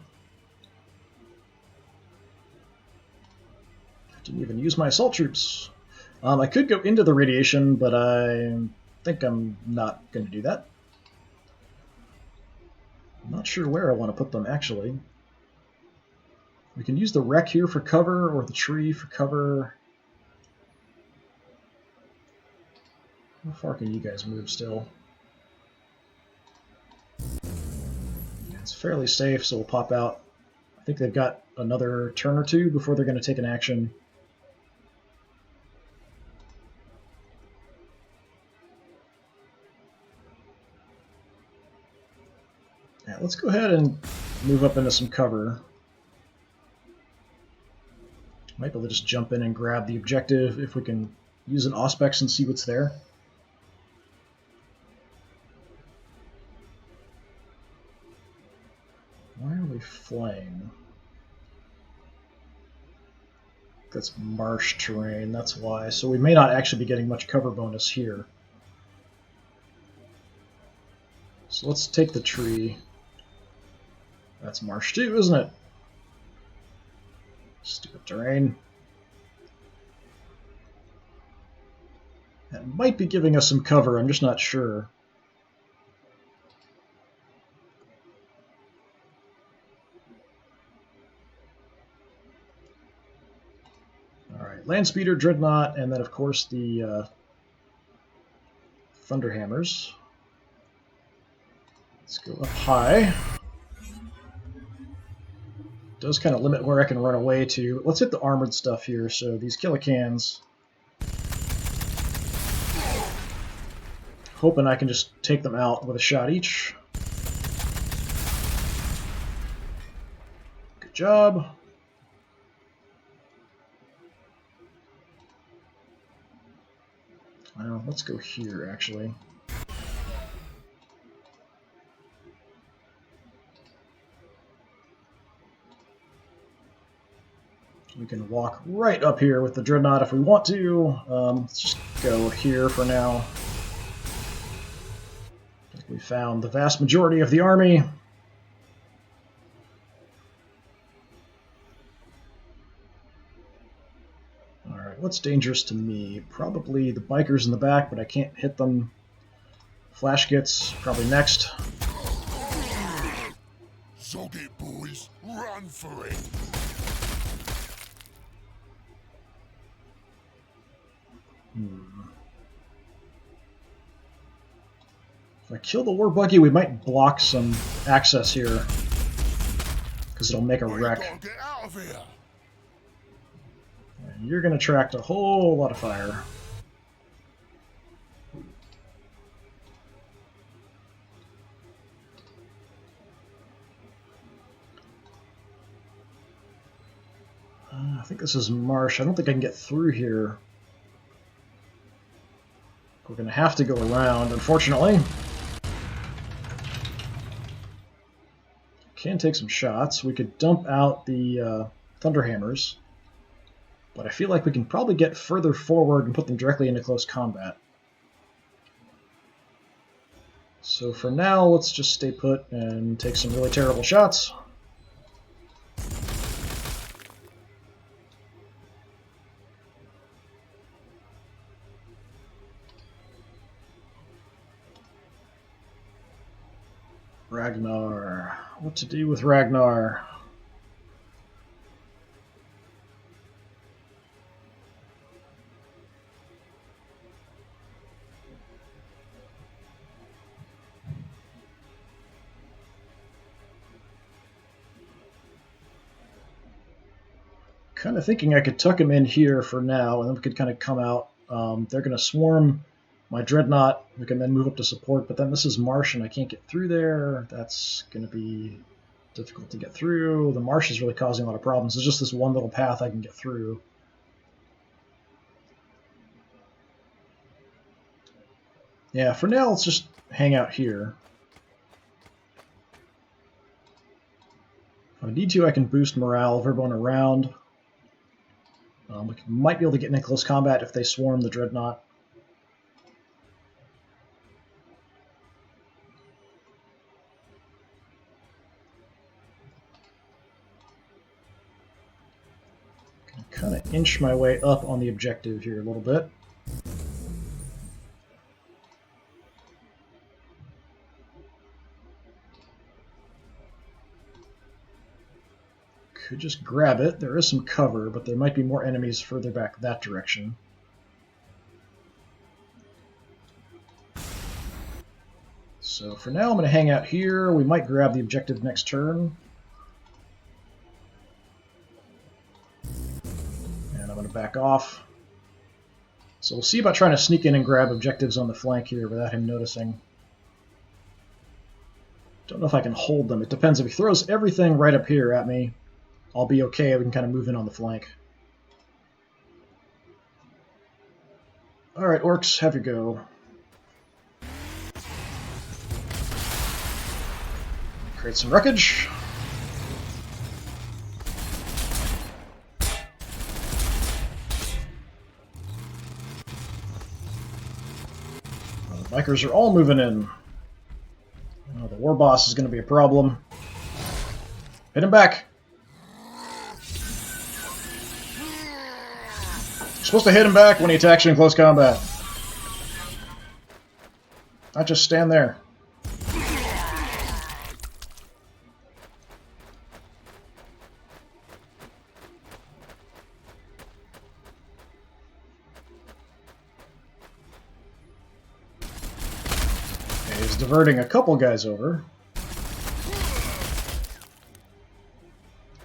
Didn't even use my assault troops. I could go into the radiation, but I think I'm not going to do that. I'm not sure where I want to put them, actually. We can use the wreck here for cover, or the tree for cover. How far can you guys move still? Yeah, it's fairly safe, so we'll pop out. I think they've got another turn or two before they're going to take an action. Yeah, let's go ahead and move up into some cover. Might be able to just jump in and grab the objective if we can use an Auspex and see what's there. Why are we flying? That's marsh terrain, that's why. So we may not actually be getting much cover bonus here. So let's take the tree. That's marsh too, isn't it? Stupid terrain. That might be giving us some cover, I'm just not sure. Alright, Landspeeder, Dreadnought, and then of course the Thunderhammers. Let's go up high. Does kind of limit where I can run away to. Let's hit the armored stuff here. So these Killicans. Hoping I can just take them out with a shot each. Good job. Well, let's go here, actually. We can walk right up here with the Dreadnought if we want to. Let's just go here for now. I think we found the vast majority of the army. Alright, what's dangerous to me? Probably the bikers in the back, but I can't hit them. Flash gets probably next. Zog it, boys. Run for it. If I kill the war buggy, we might block some access here, because it'll make a wreck. Get out of here. And you're going to attract a whole lot of fire. I think this is marsh. I don't think I can get through here. We're going to have to go around, unfortunately. Can take some shots. We could dump out the Thunderhammers, but I feel like we can probably get further forward and put them directly into close combat. So for now, let's just stay put and take some really terrible shots. Ragnar. What to do with Ragnar? Kind of thinking I could tuck him in here for now, and then we could kind of come out. They're going to swarm my Dreadnought. We can then move up to support, but then this is marsh, and I can't get through there. That's going to be difficult to get through. The marsh is really causing a lot of problems. There's just this one little path I can get through. Yeah, for now, let's just hang out here. If I need to, I can boost morale of everyone around. We might be able to get into close combat if they swarm the Dreadnought. Kind of inch my way up on the objective here a little bit. Could just grab it. There is some cover, but there might be more enemies further back that direction. So for now, I'm going to hang out here. We might grab the objective next turn. And I'm going to back off. So we'll see about trying to sneak in and grab objectives on the flank here without him noticing. Don't know if I can hold them. It depends. If he throws everything right up here at me, I'll be okay. We can kind of move in on the flank. Alright, orcs, have your go. Create some wreckage. The bikers are all moving in. Oh, the war boss is going to be a problem. Hit him back. You're supposed to hit him back when he attacks you in close combat. Not just stand there. Okay, he's diverting a couple guys over.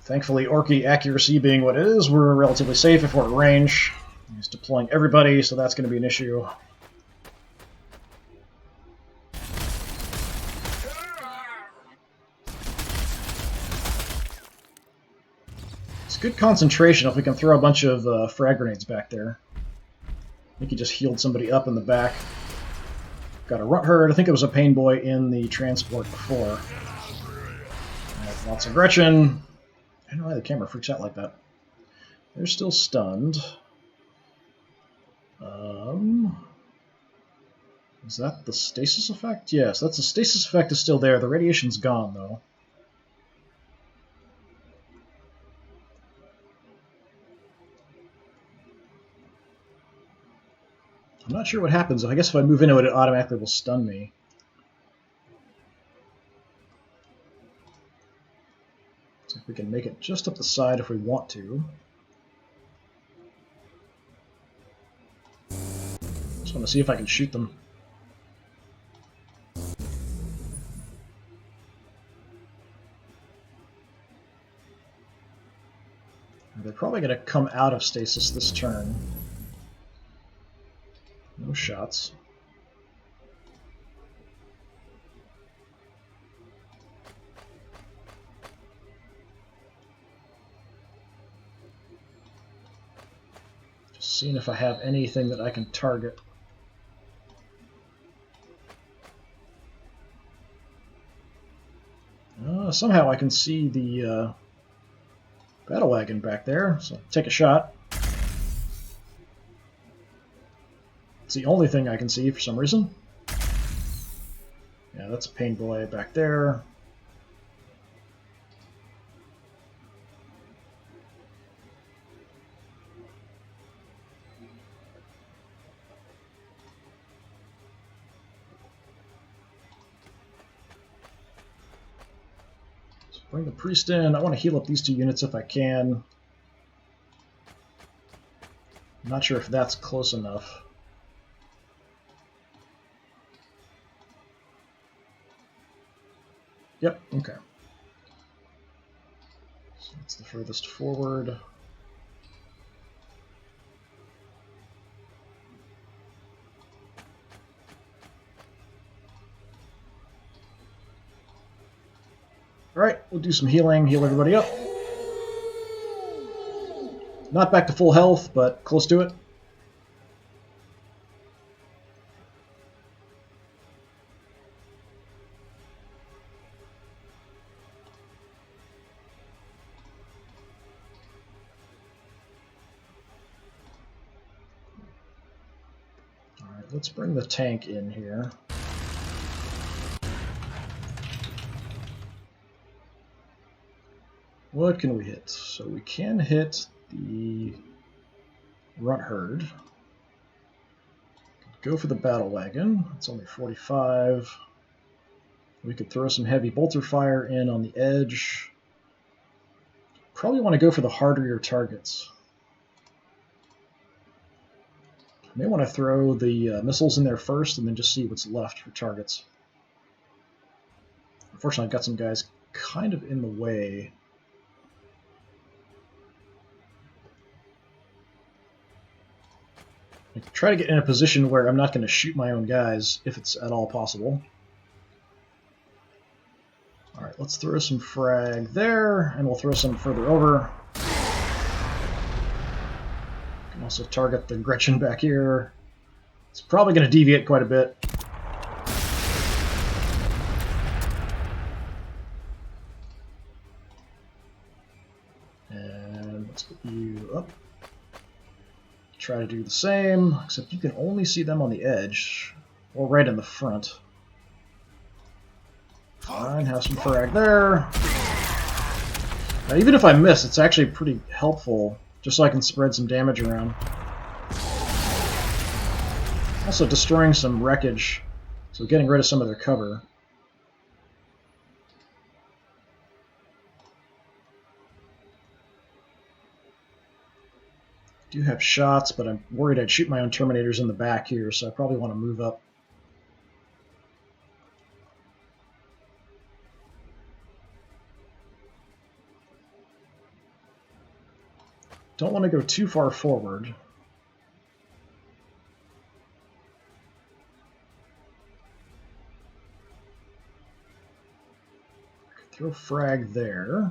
Thankfully, Orky accuracy being what it is, we're relatively safe if we're at range. He's deploying everybody, so that's going to be an issue. It's good concentration if we can throw a bunch of frag grenades back there. I think he just healed somebody up in the back. Got a runt herd. I think it was a pain boy in the transport before. Lots of Gretchen. I don't know why the camera freaks out like that. They're still stunned. Is that the stasis effect? Yes, that's the stasis effect is still there. The radiation's gone, though. I'm not sure what happens. I guess if I move into it, it automatically will stun me. So if we can make it just up the side if we want to. Just want to see if I can shoot them. They're probably going to come out of stasis this turn. No shots. Seeing if I have anything that I can target. Somehow I can see the battle wagon back there, so take a shot. It's the only thing I can see for some reason. Yeah, that's a pain boy back there. So bring the priest in. I want to heal up these 2 units if I can. I'm not sure if that's close enough. Yep, okay. So that's the furthest forward. Alright, we'll do some healing, heal everybody up. Not back to full health, but close to it. Alright, let's bring the tank in here. What can we hit? So we can hit the runt herd. Go for the battle wagon. It's only 45. We could throw some heavy bolter fire in on the edge. Probably want to go for the harder targets. May want to throw the missiles in there first and then just see what's left for targets. Unfortunately, I've got some guys kind of in the way. I try to get in a position where I'm not going to shoot my own guys if it's at all possible. Alright, let's throw some frag there, and we'll throw some further over. Can also target the Gretchen back here. It's probably going to deviate quite a bit. And let's put you up. Try to do the same, except you can only see them on the edge, or right in the front. Fine, have some frag there. Now, even if I miss, it's actually pretty helpful, just so I can spread some damage around. Also destroying some wreckage, so getting rid of some of their cover. Do have shots, but I'm worried I'd shoot my own Terminators in the back here, so I probably want to move up. Don't want to go too far forward. Throw frag there.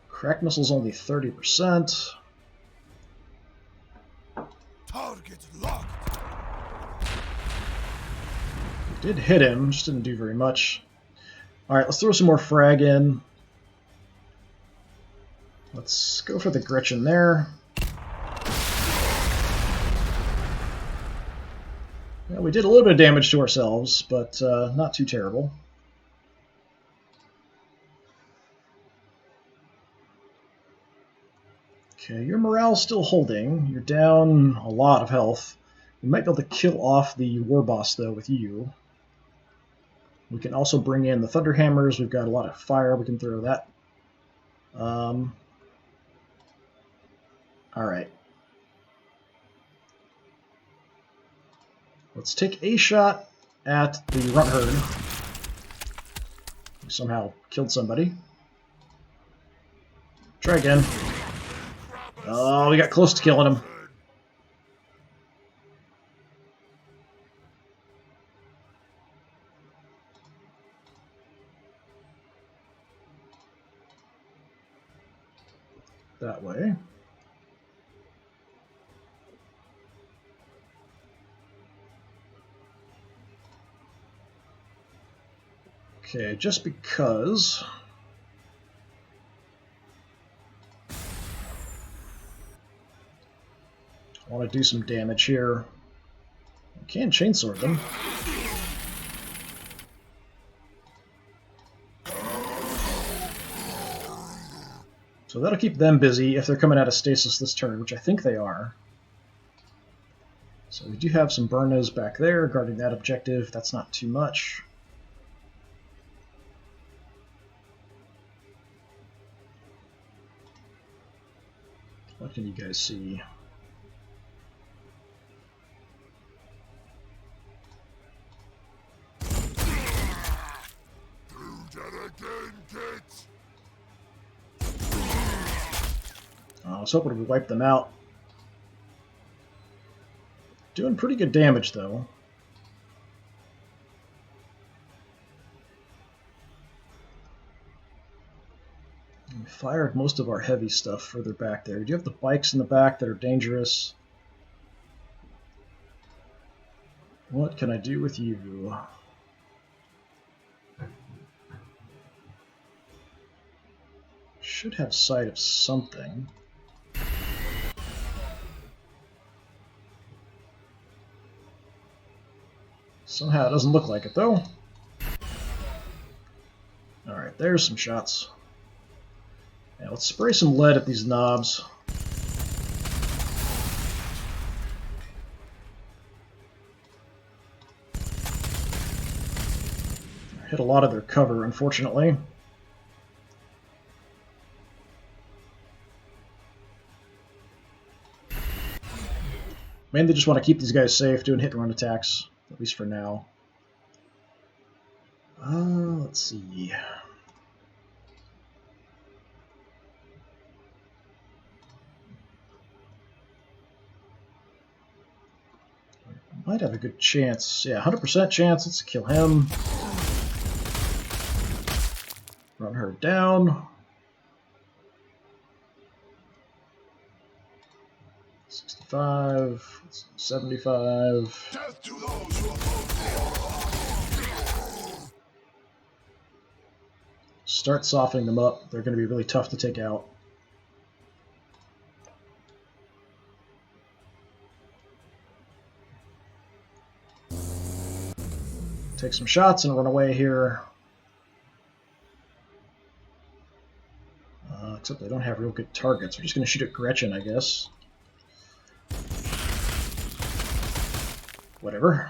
Crack missile's only 30%. Target locked. We did hit him, just didn't do very much. Alright, let's throw some more frag in. Let's go for the Gretchen there. Yeah, we did a little bit of damage to ourselves, but not too terrible. Okay, your morale's still holding. You're down a lot of health. We might be able to kill off the war boss, though, with you. We can also bring in the Thunderhammers. We've got a lot of fire. We can throw that. Alright. Let's take a shot at the runt herd. We somehow killed somebody. Try again. Oh, we got close to killing him. that way. Okay, just because I want to do some damage here. I can chainsword them. So that'll keep them busy if they're coming out of stasis this turn, which I think they are. So we do have some Burnas back there guarding that objective. That's not too much. What can you guys see? I was hoping we wipe them out. Doing pretty good damage, though. We fired most of our heavy stuff further back there. We do have the bikes in the back that are dangerous. What can I do with you? Should have sight of something. Somehow it doesn't look like it, though. Alright, there's some shots. Now let's spray some lead at these knobs. Hit a lot of their cover, unfortunately. Mainly just want to keep these guys safe, doing hit and run attacks, at least for now. Let's see. Might have a good chance. Yeah, 100% chance. Let's kill him. Run her down. 65, 75. Death to those who oppose. Start softening them up. They're going to be really tough to take out. Take some shots and run away here. Except they don't have real good targets. We're just going to shoot at Gretchen, I guess. Whatever.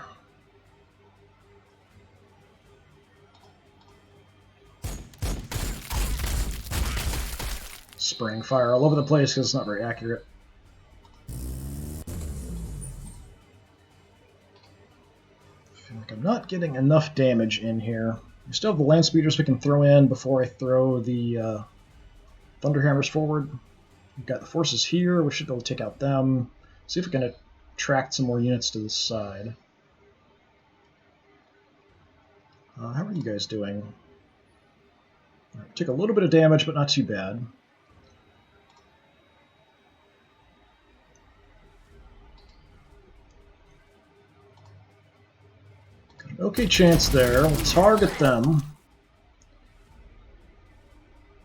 Spraying fire all over the place because it's not very accurate. I feel like I'm not getting enough damage in here. We still have the land speeders we can throw in before I throw the Thunderhammers forward. We've got the forces here. We should be able to take out them. See if we can attract some more units to the side. How are you guys doing? Right, took a little bit of damage, but not too bad. Got an okay chance there. We'll target them.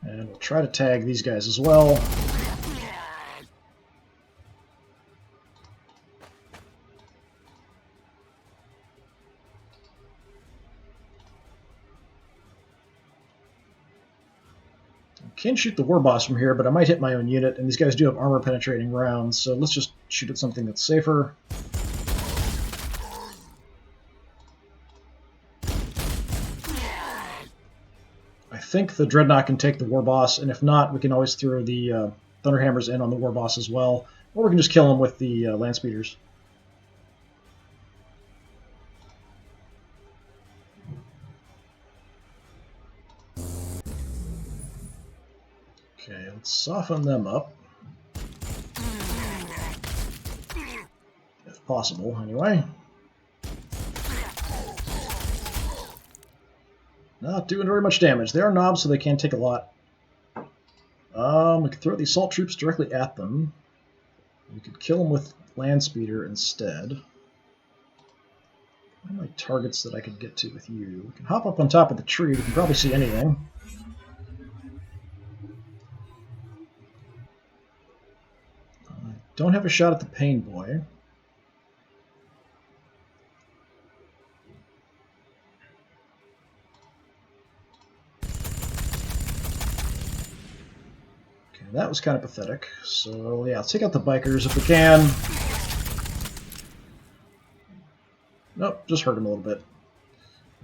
And we'll try to tag these guys as well. Can shoot the war boss from here, but I might hit my own unit, and these guys do have armor penetrating rounds, so let's just shoot at something that's safer. I think the Dreadnought can take the war boss, and if not, we can always throw the Thunderhammers in on the war boss as well, or we can just kill him with the land speeders. Okay, let's soften them up. If possible, anyway. Not doing very much damage. They are knobs, so they can take a lot. We could throw the assault troops directly at them. We could kill them with land speeder instead. What are my targets that I could get to with you? We can hop up on top of the tree. We can probably see anything. I don't have a shot at the Pain Boy. Okay, that was kind of pathetic. So yeah, let's take out the bikers if we can. Nope, just hurt him a little bit.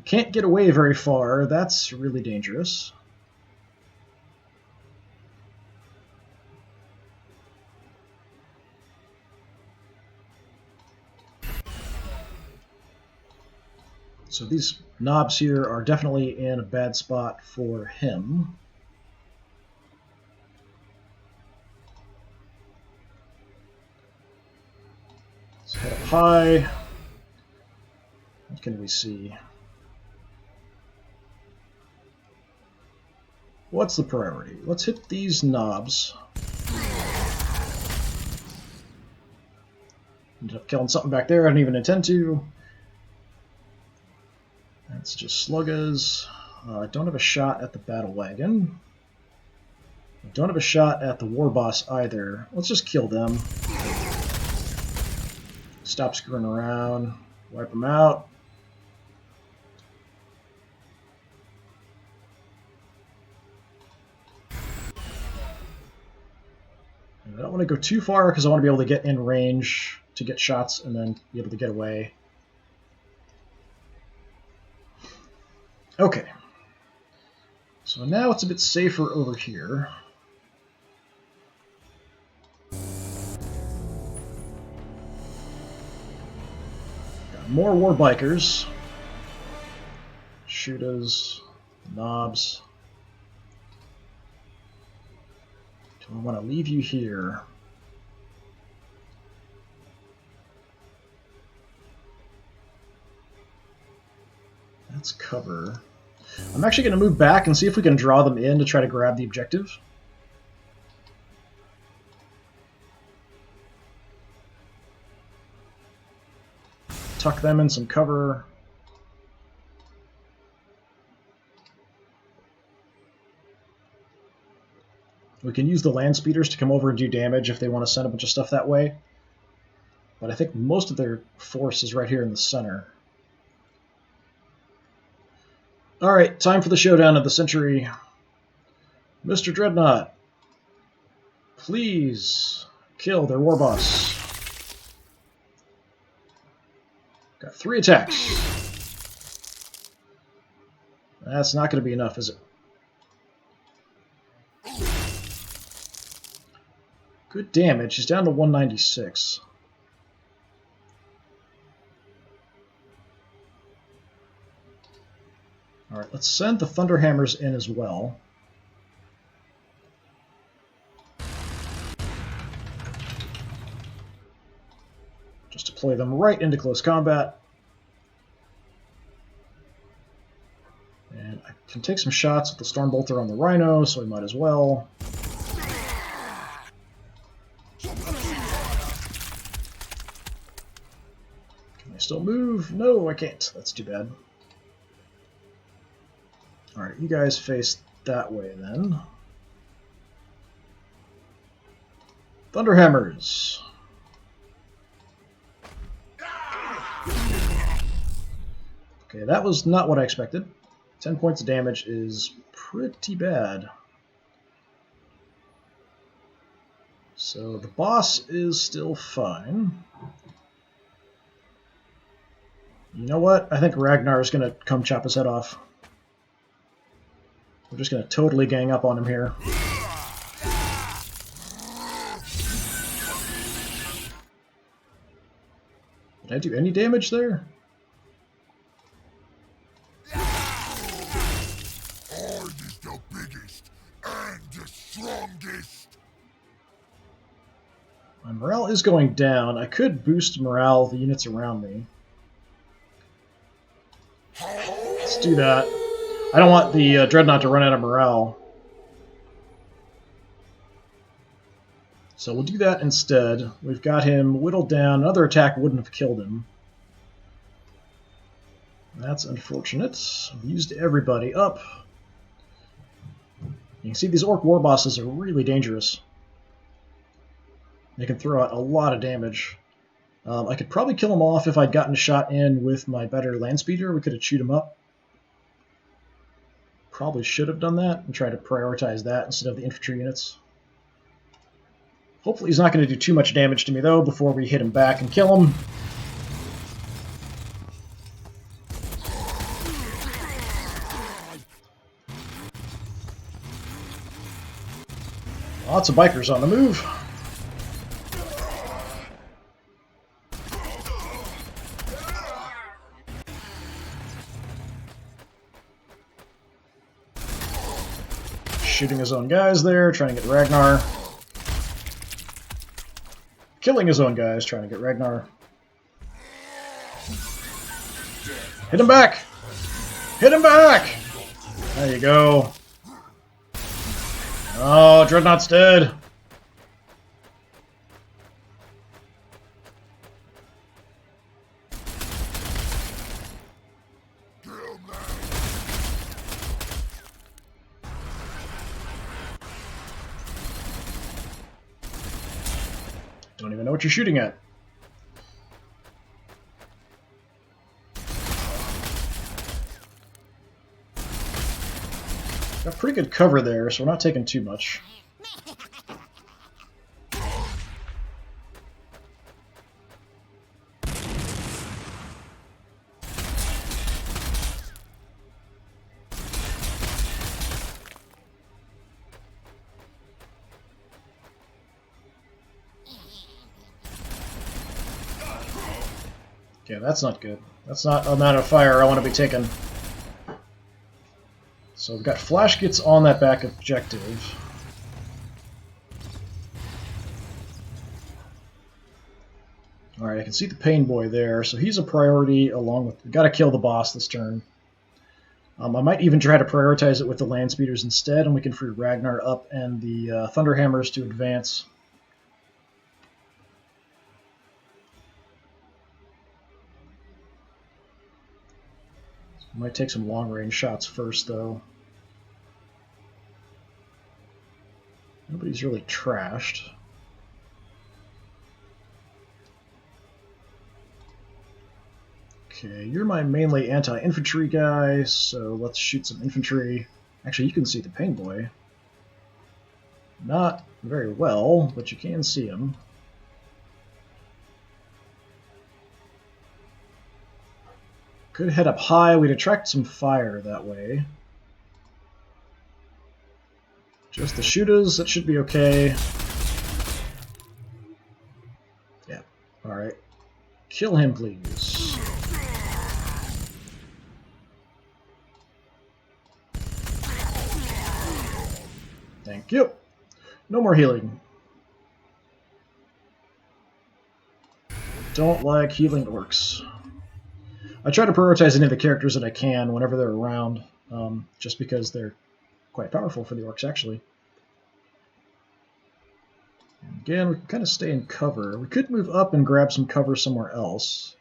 Can't get away very far. That's really dangerous. So these knobs here are definitely in a bad spot for him. Let's head up high. What can we see? What's the priority? Let's hit these knobs. Ended up killing something back there I didn't even intend to. That's just sluggas. I don't have a shot at the battle wagon. I don't have a shot at the war boss either. Let's just kill them. Stop screwing around. Wipe them out. I don't want to go too far because I want to be able to get in range to get shots and then be able to get away. Okay. So now it's a bit safer over here. Got more war bikers. Shooters, knobs. Do I want to leave you here? That's cover. I'm actually going to move back and see if we can draw them in to try to grab the objective. Tuck them in some cover. We can use the land speeders to come over and do damage if they want to send a bunch of stuff that way. But I think most of their force is right here in the center. Alright, time for the showdown of the century. Mr. Dreadnought, please kill their war boss. Got 3 attacks. That's not going to be enough, is it? Good damage. He's down to 196. Alright, let's send the Thunderhammers in as well. Just to play them right into close combat. And I can take some shots with the Stormbolter on the Rhino, so we might as well. Can I still move? No, I can't. That's too bad. Alright, you guys face that way then. Thunderhammers. Okay, that was not what I expected. 10 points of damage is pretty bad. So the boss is still fine. You know what? I think Ragnar is going to come chop his head off. We're just going to totally gang up on him here. Did I do any damage there? I is the biggest and the strongest. My morale is going down. I could boost morale of the units around me. Let's do that. I don't want the Dreadnought to run out of morale. So we'll do that instead. We've got him whittled down. Another attack wouldn't have killed him. That's unfortunate. I've used everybody up. You can see these orc war bosses are really dangerous. They can throw out a lot of damage. I could probably kill him off if I'd gotten a shot in with my better land speeder. We could have chewed him up. Probably should have done that and tried to prioritize that instead of the infantry units. Hopefully he's not going to do too much damage to me, though, before we hit him back and kill him. Lots of bikers on the move. Shooting his own guys there, trying to get Ragnar. Killing his own guys, trying to get Ragnar. Hit him back! Hit him back! There you go. Oh, Dreadnought's dead. Don't even know what you're shooting at. Got pretty good cover there, so we're not taking too much. Okay, that's not good. That's not the amount of fire I want to be taking. So we've got flash gets on that back objective. Alright, I can see the Pain Boy there, so he's a priority along with... We've got to kill the boss this turn. I might even try to prioritize it with the land speeders instead, and we can free Ragnar up and the Thunderhammers to advance. Might take some long-range shots first, though. Nobody's really trashed. Okay, you're my mainly anti-infantry guy, so let's shoot some infantry. Actually, you can see the Pain Boy. Not very well, but you can see him. Could head up high. We'd attract some fire that way. Just the shooters. That should be okay. Yeah. Alright. Kill him, please. Thank you. No more healing. Don't like healing orcs. I try to prioritize any of the characters that I can whenever they're around, just because they're quite powerful for the orcs, actually. And again, we can kind of stay in cover. We could move up and grab some cover somewhere else.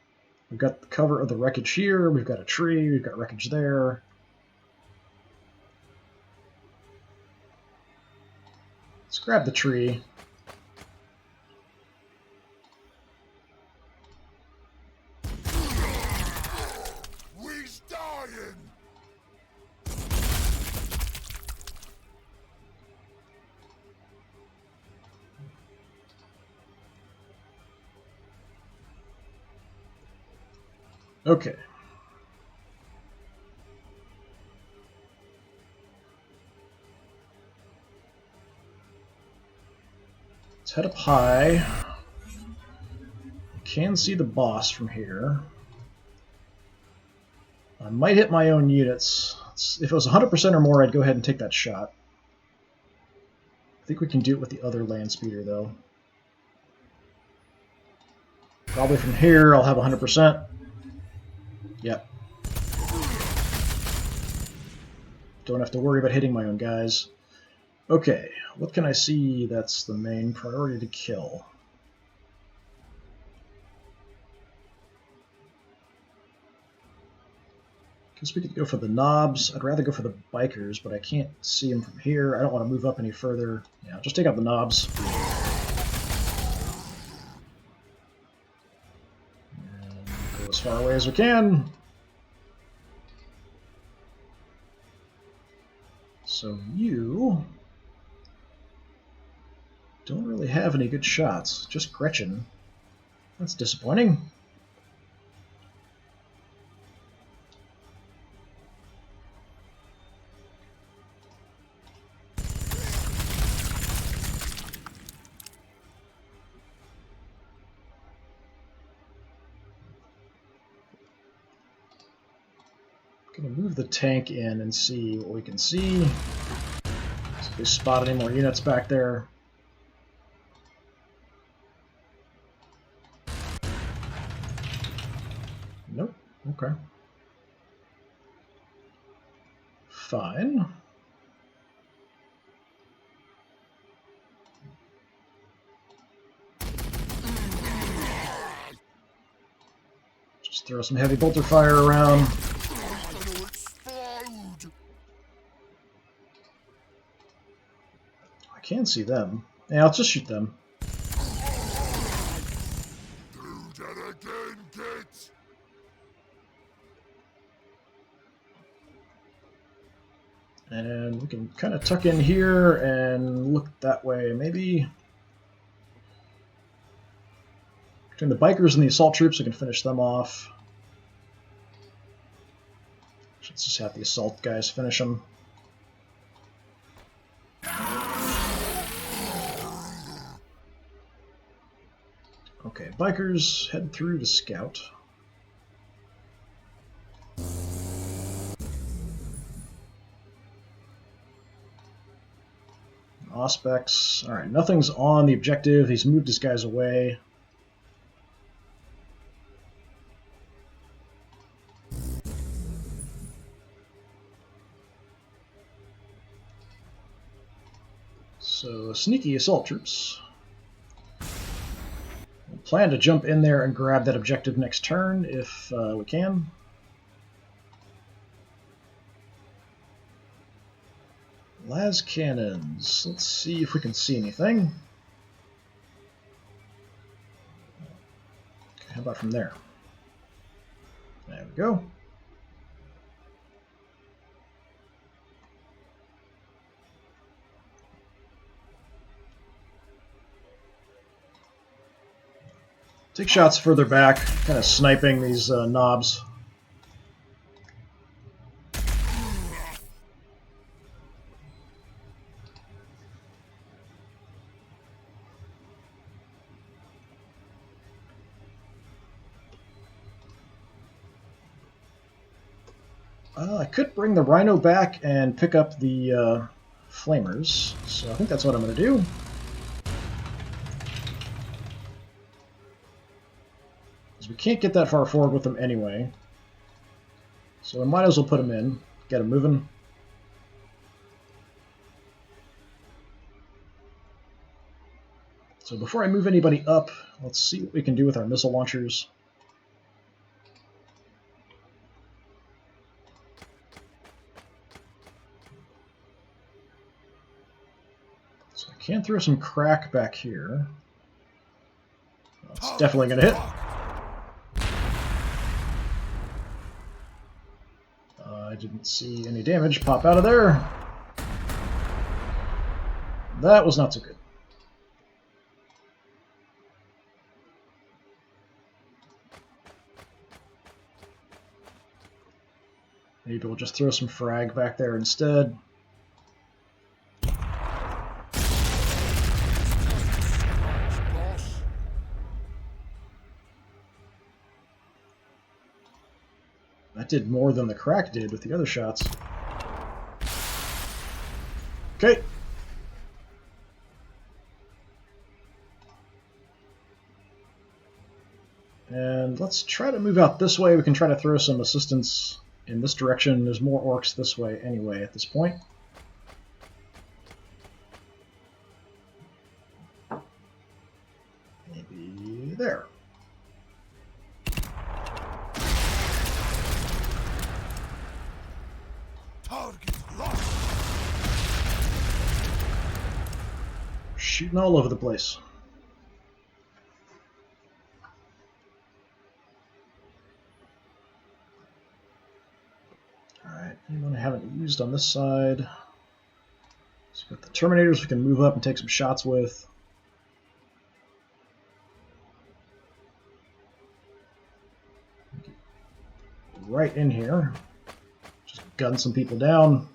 We've got the cover of the wreckage here, we've got a tree, we've got wreckage there. Let's grab the tree. Okay. Let's head up high. You can see the boss from here. I might hit my own units. If it was 100% or more, I'd go ahead and take that shot. I think we can do it with the other land speeder, though. Probably from here, I'll have 100%. Yep. Don't have to worry about hitting my own guys. Okay, what can I see that's the main priority to kill? Guess we could go for the knobs. I'd rather go for the bikers, but I can't see them from here. I don't want to move up any further. Yeah, just take out the knobs. And go as far away as we can. So you don't really have any good shots. Just Gretchen. That's disappointing. Gonna move the tank in and see what we can see. See if we spot any more units back there. Nope. Okay. Fine. Just throw some heavy bolter fire around. I can see them. Yeah, let's just shoot them. Do that again, kids! And we can kind of tuck in here and look that way. Maybe between the bikers and the assault troops, we can finish them off. Let's just have the assault guys finish them. Okay, bikers head through to scout. Auspex. Alright, nothing's on the objective. He's moved his guys away. So, sneaky assault troops. We'll plan to jump in there and grab that objective next turn if we can. Las cannons. Let's see if we can see anything. Okay, how about from there? There we go. Take shots further back, kind of sniping these knobs. I could bring the Rhino back and pick up the Flamers, so I think that's what I'm going to do. Because we can't get that far forward with them anyway. So we might as well put them in, get them moving. So before I move anybody up, let's see what we can do with our missile launchers. So I can throw some crack back here. That's definitely going to hit. I didn't see any damage pop out of there. That was not so good. Maybe we'll just throw some frag back there instead. That did more than the crack did with the other shots. Okay. And let's try to move out this way. We can try to throw some assistance in this direction. There's more orcs this way anyway at this point. there. Target locked. Shooting all over the place. Alright, anyone I haven't used on this side. So we've got the Terminators we can move up and take some shots with. Right in here. Just gun some people down.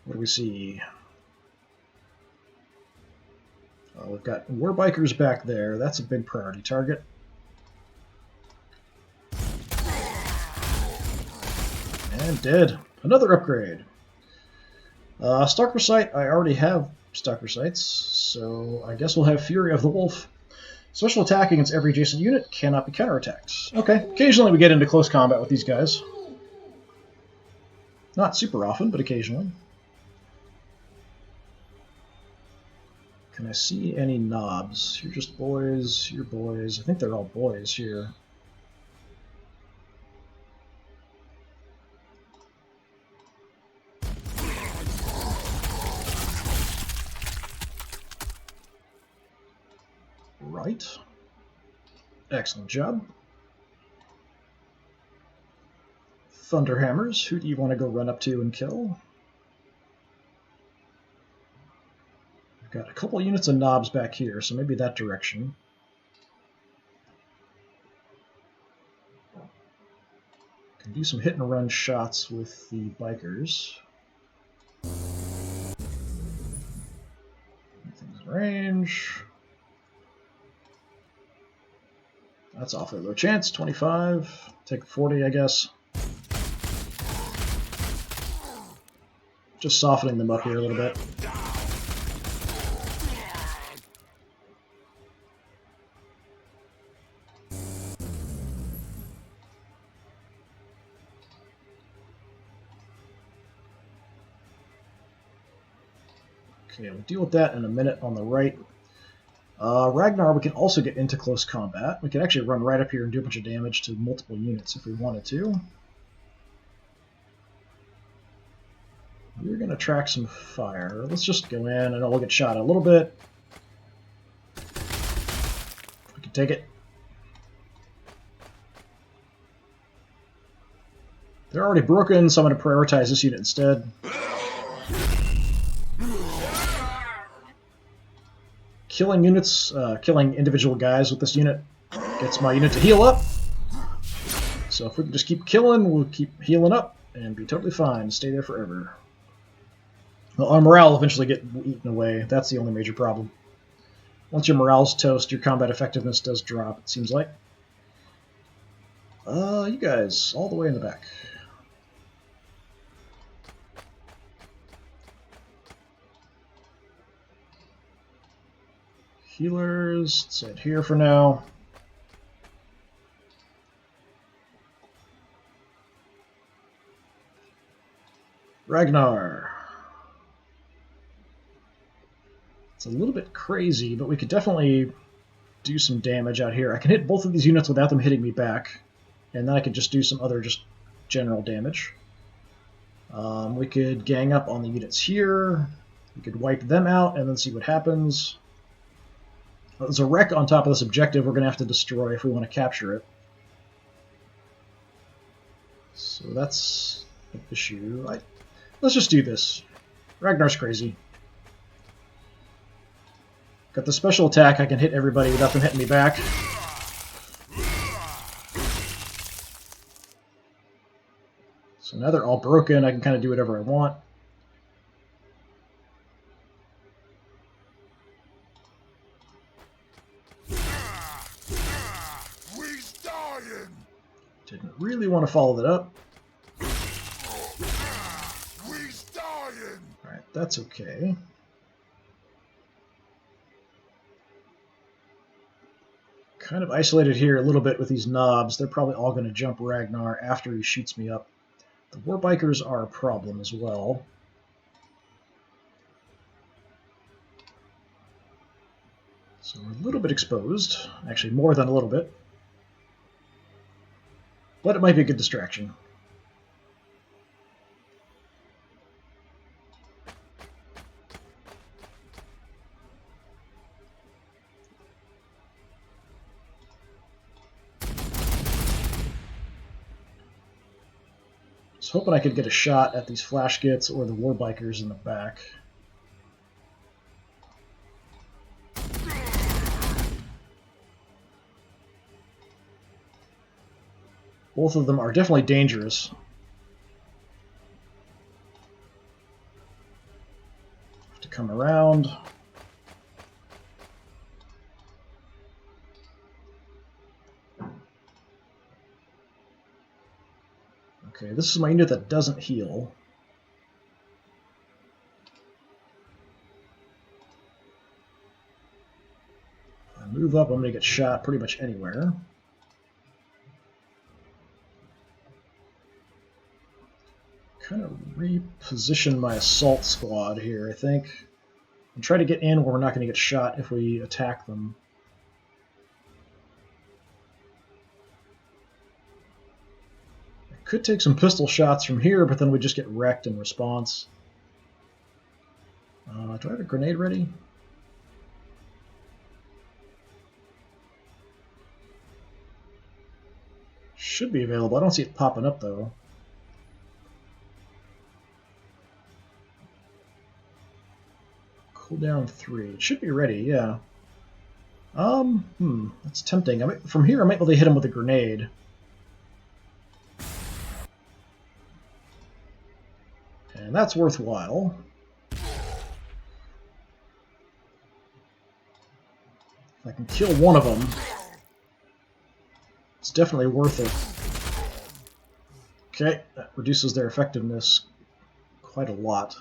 What do we see? We've got war bikers back there. That's a big priority target. And dead. Another upgrade. Stalker Sight. I already have Stalker Sights, so I guess we'll have Fury of the Wolf. Special attack against every adjacent unit, cannot be counterattacked. Okay, occasionally we get into close combat with these guys. Not super often, but occasionally. Can I see any knobs? You're just boys, you're boys. I think they're all boys here. Right. Excellent job. Thunderhammers, who do you want to go run up to and kill? I've got a couple units of knobs back here, so maybe that direction. Can do some hit and run shots with the bikers. Anything's in range. That's awfully low chance, 25. Take 40, I guess. Just softening them up here a little bit. Okay, we'll deal with that in a minute on the right. Ragnar, we can also get into close combat. We can actually run right up here and do a bunch of damage to multiple units if we wanted to. We're going to track some fire. Let's just go in and we'll get shot a little bit. We can take it. They're already broken, so I'm going to prioritize this unit instead. Killing units, killing individual guys with this unit gets my unit to heal up. So if we can just keep killing, we'll keep healing up and be totally fine. Stay there forever. Well, our morale will eventually get eaten away. That's the only major problem. Once your morale's toast, your combat effectiveness does drop, it seems like. You guys, all the way in the back. Healers, let's head here for now. Ragnar. It's a little bit crazy, but we could definitely do some damage out here. I can hit both of these units without them hitting me back, and then I could just do some other just general damage. We could gang up on the units here. We could wipe them out and then see what happens. There's a wreck on top of this objective we're going to have to destroy if we want to capture it. So that's an issue. Let's just do this. Ragnar's crazy. Got the special attack. I can hit everybody without them hitting me back. So now they're all broken. I can kind of do whatever I want. Didn't really want to follow that up. Alright, that's okay. Kind of isolated here a little bit with these knobs. They're probably all going to jump Ragnar after he shoots me up. The Warbikers are a problem as well. So we're a little bit exposed. Actually, more than a little bit. But it might be a good distraction. I was hoping I could get a shot at these flash gits or the warbikers in the back. Both of them are definitely dangerous. Have to come around. Okay, this is my unit that doesn't heal. If I move up, I'm going to get shot pretty much anywhere. Kind of reposition my assault squad here, I think. And try to get in where we're not going to get shot if we attack them. I could take some pistol shots from here, but then we just get wrecked in response. Do I have a grenade ready? Should be available. I don't see it popping up, though. Cooldown 3. It should be ready, yeah. That's tempting. From here, I might be able to hit him with a grenade. And that's worthwhile. If I can kill one of them, it's definitely worth it. Okay, that reduces their effectiveness quite a lot.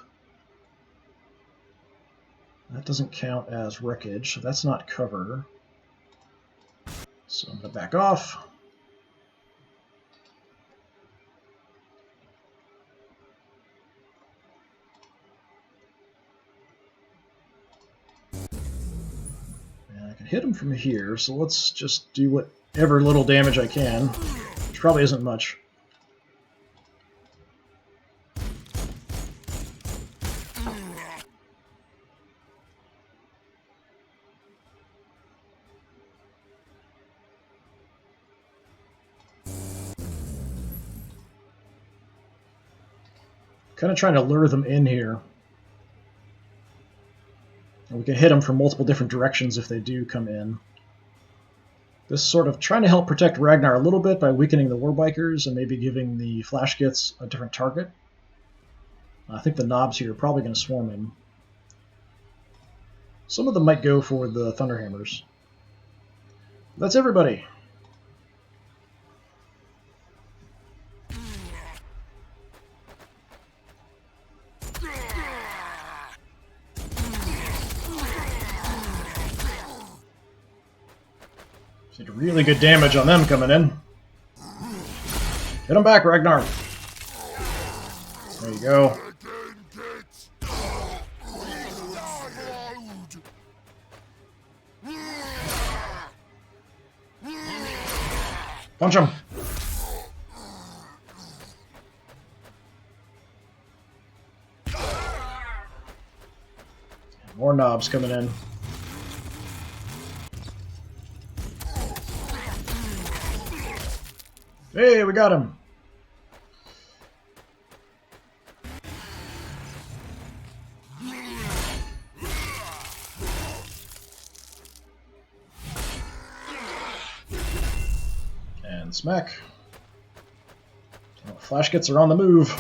That doesn't count as wreckage, so that's not cover. So I'm going to back off. And I can hit him from here, so let's just do whatever little damage I can, which probably isn't much. Kind of trying to lure them in here. And we can hit them from multiple different directions if they do come in. This is sort of trying to help protect Ragnar a little bit by weakening the warbikers and maybe giving the flash gits a different target. I think the knobs here are probably going to swarm him. Some of them might go for the Thunderhammers. That's everybody. Did really good damage on them coming in. Hit them back, Ragnar. There you go. Punch him. More knobs coming in. Hey, we got him! And smack. Flash gits are on the move.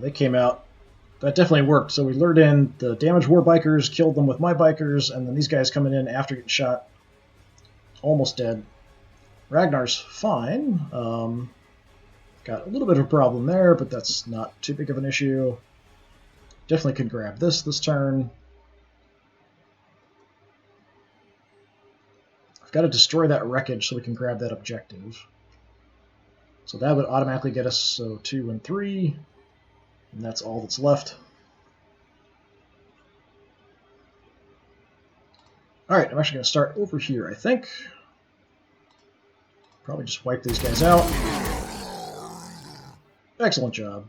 They came out. That definitely worked. So we lured in the damaged war bikers, killed them with my bikers, and then these guys coming in after getting shot. Almost dead. Ragnar's fine. Got a little bit of a problem there, but that's not too big of an issue. Definitely could grab this turn. I've got to destroy that wreckage so we can grab that objective. So that would automatically get us 2 and 3, and that's all that's left. Alright, I'm actually going to start over here, I think. Probably just wipe these guys out. Excellent job.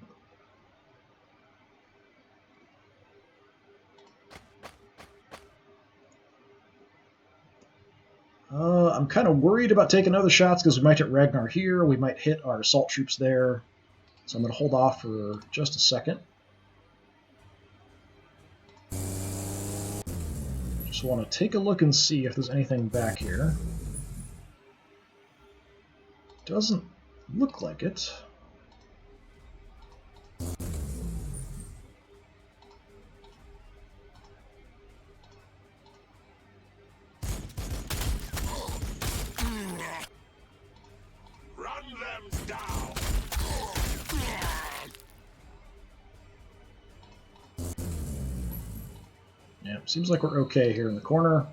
I'm kind of worried about taking other shots because we might hit Ragnar here, we might hit our assault troops there. So I'm going to hold off for just a second. Just want to take a look and see if there's anything back here. Doesn't look like it. Run them down. Yeah, seems like we're okay here in the corner.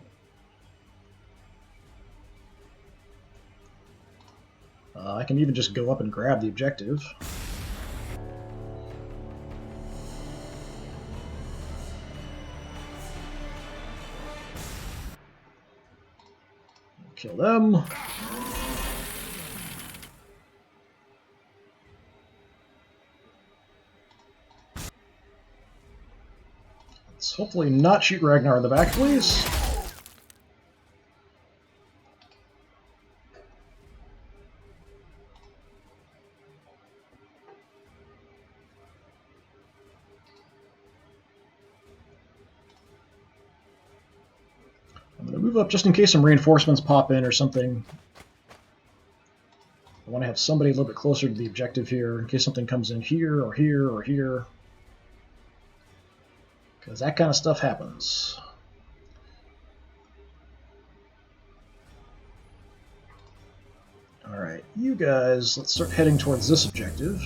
I can even just go up and grab the objective. Kill them. Let's hopefully not shoot Ragnar in the back, please. I'm going to move up just in case some reinforcements pop in or something. I want to have somebody a little bit closer to the objective here in case something comes in here or here or here. Because that kind of stuff happens. Alright, you guys, let's start heading towards this objective.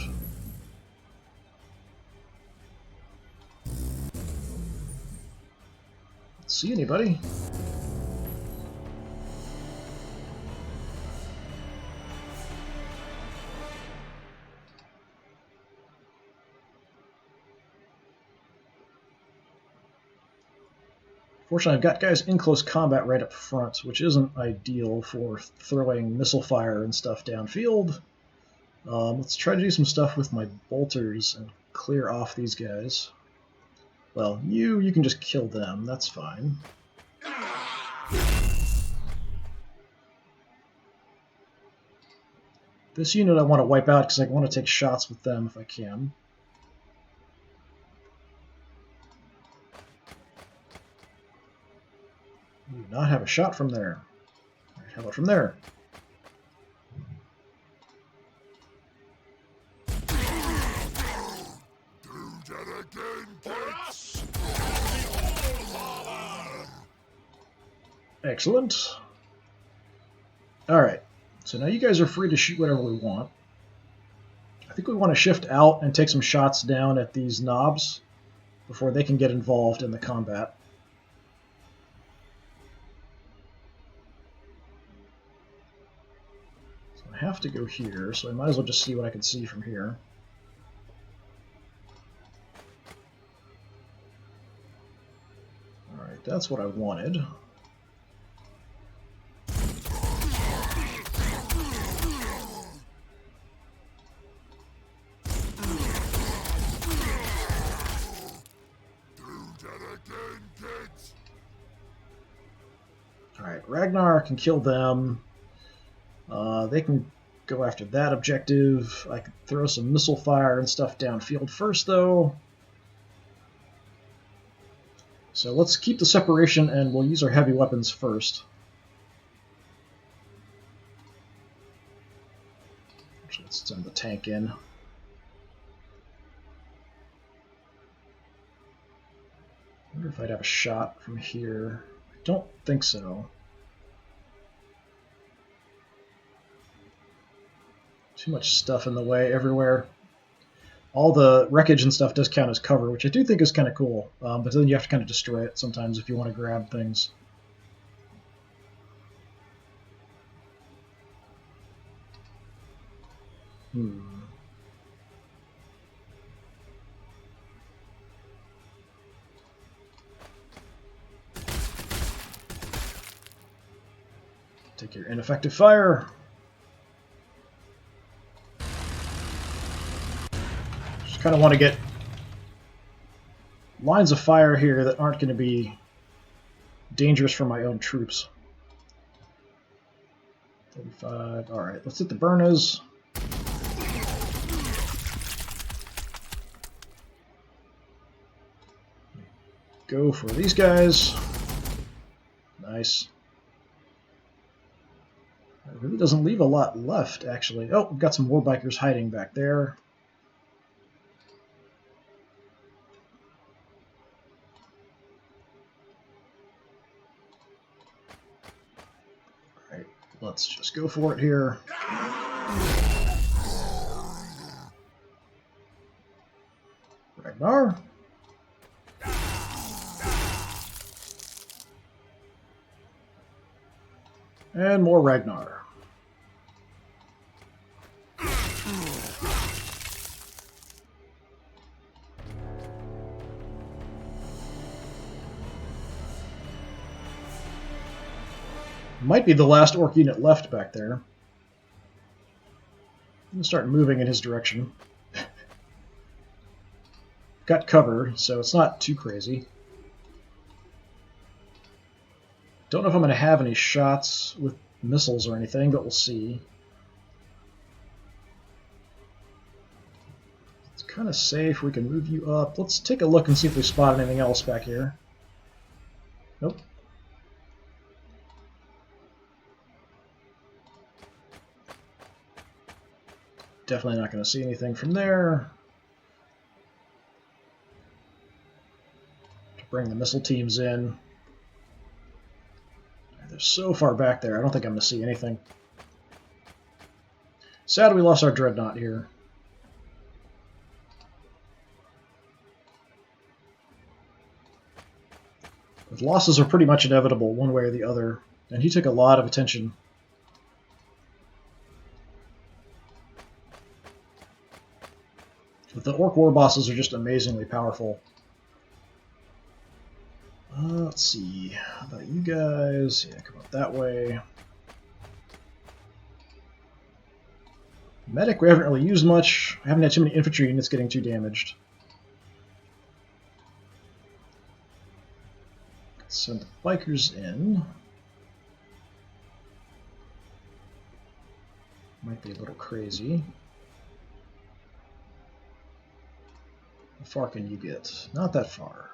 Let's see anybody. Fortunately, I've got guys in close combat right up front, which isn't ideal for throwing missile fire and stuff downfield. Let's try to do some stuff with my bolters and clear off these guys. Well, you can just kill them, that's fine. This unit I want to wipe out because I want to take shots with them if I can. We do not have a shot from there. All right, how about from there? Do that again, kids. Excellent. Alright, so now you guys are free to shoot whatever we want. I think we want to shift out and take some shots down at these knobs before they can get involved in the combat. So I have to go here, so I might as well just see what I can see from here. Alright, that's what I wanted. Alright, Ragnar can kill them. They can go after that objective. I could throw some missile fire and stuff downfield first, though. So let's keep the separation, and we'll use our heavy weapons first. Actually, let's send the tank in. I wonder if I'd have a shot from here. I don't think so. Too much stuff in the way everywhere. All the wreckage and stuff does count as cover, which I do think is kind of cool. But then you have to kind of destroy it sometimes if you want to grab things. Hmm. Take your ineffective fire. Just kind of want to get lines of fire here that aren't going to be dangerous for my own troops. 35. All right, let's hit the burners. Go for these guys. Nice. It really doesn't leave a lot left, actually. Oh, we've got some war bikers hiding back there. All right, let's just go for it here. Ragnar. And more Ragnar. Might be the last orc unit left back there. I'm going to start moving in his direction. Got cover, so it's not too crazy. Don't know if I'm going to have any shots with missiles or anything, but we'll see. It's kind of safe. We can move you up. Let's take a look and see if we spot anything else back here. Nope. Definitely not going to see anything from there. To bring the missile teams in. They're so far back there, I don't think I'm going to see anything. Sad we lost our dreadnought here. But losses are pretty much inevitable, one way or the other, and he took a lot of attention. But the orc war bosses are just amazingly powerful. Let's see. How about you guys? Yeah, come up that way. Medic we haven't really used much. I haven't had too many infantry units getting too damaged. Send the bikers in. Might be a little crazy. How far can you get? Not that far.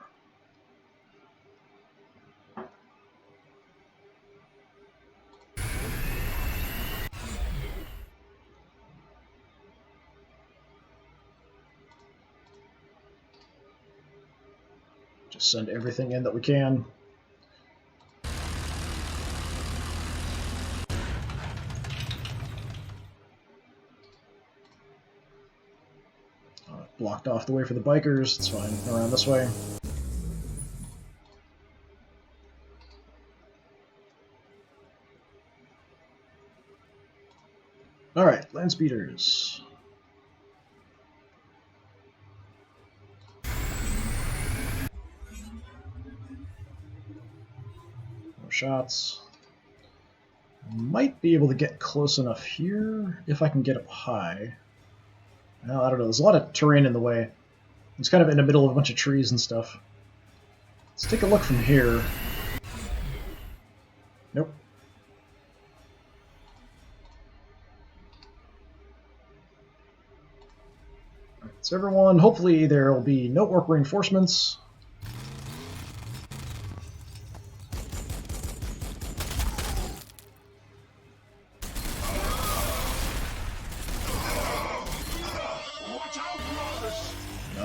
Just send everything in that we can. Blocked off the way for the bikers. It's fine. Around this way. Alright, land speeders. No shots. Might be able to get close enough here if I can get up high. Well, I don't know. There's a lot of terrain in the way. It's kind of in the middle of a bunch of trees and stuff. Let's take a look from here. Nope. Alright, so everyone, hopefully there will be no orc reinforcements.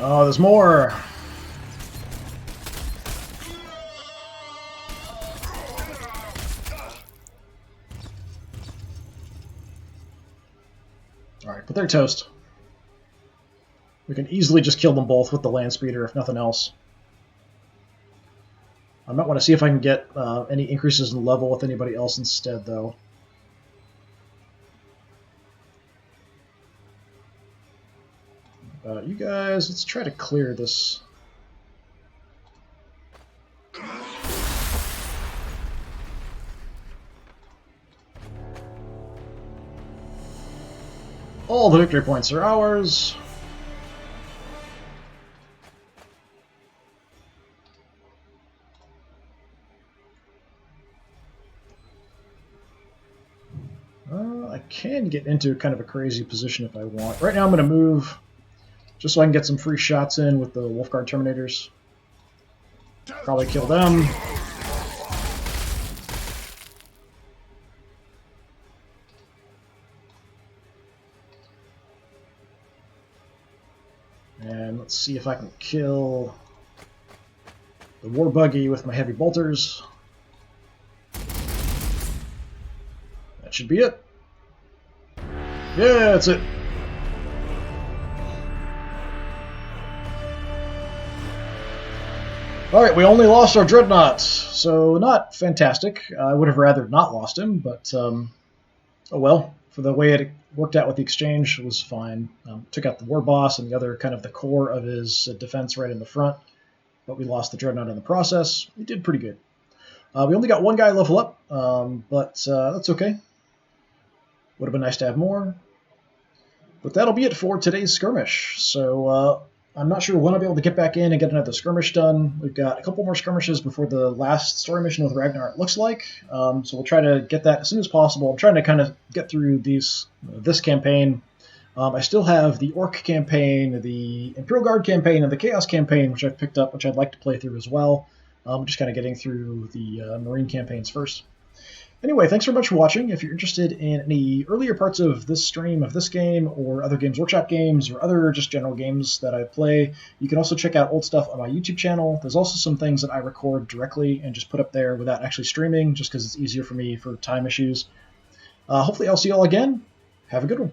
Oh, there's more! Alright, but they're toast. We can easily just kill them both with the land speeder, if nothing else. I might want to see if I can get any increases in level with anybody else instead, though. You guys, let's try to clear this. All the victory points are ours. I can get into kind of a crazy position if I want. Right now I'm going to move just so I can get some free shots in with the Wolfguard Terminators. Probably kill them. And let's see if I can kill the War Buggy with my heavy bolters. That should be it. Yeah, that's it. Alright, we only lost our Dreadnought, so not fantastic. I would have rather not lost him, but oh well. For the way it worked out with the exchange, it was fine. Took out the War Boss and the other kind of the core of his defense right in the front, but we lost the Dreadnought in the process. We did pretty good. We only got one guy level up, but that's okay. Would have been nice to have more. But that'll be it for today's skirmish. So I'm not sure when I'll be able to get back in and get another skirmish done. We've got a couple more skirmishes before the last story mission with Ragnar, it looks like. So we'll try to get that as soon as possible. I'm trying to kind of get through this campaign. I still have the Orc campaign, the Imperial Guard campaign, and the Chaos campaign, which I've picked up, which I'd like to play through as well. Just kind of getting through the Marine campaigns first. Anyway, thanks very much for watching. If you're interested in any earlier parts of this stream of this game or other Games Workshop games or other just general games that I play, you can also check out old stuff on my YouTube channel. There's also some things that I record directly and just put up there without actually streaming, just because it's easier for me for time issues. Hopefully I'll see you all again. Have a good one.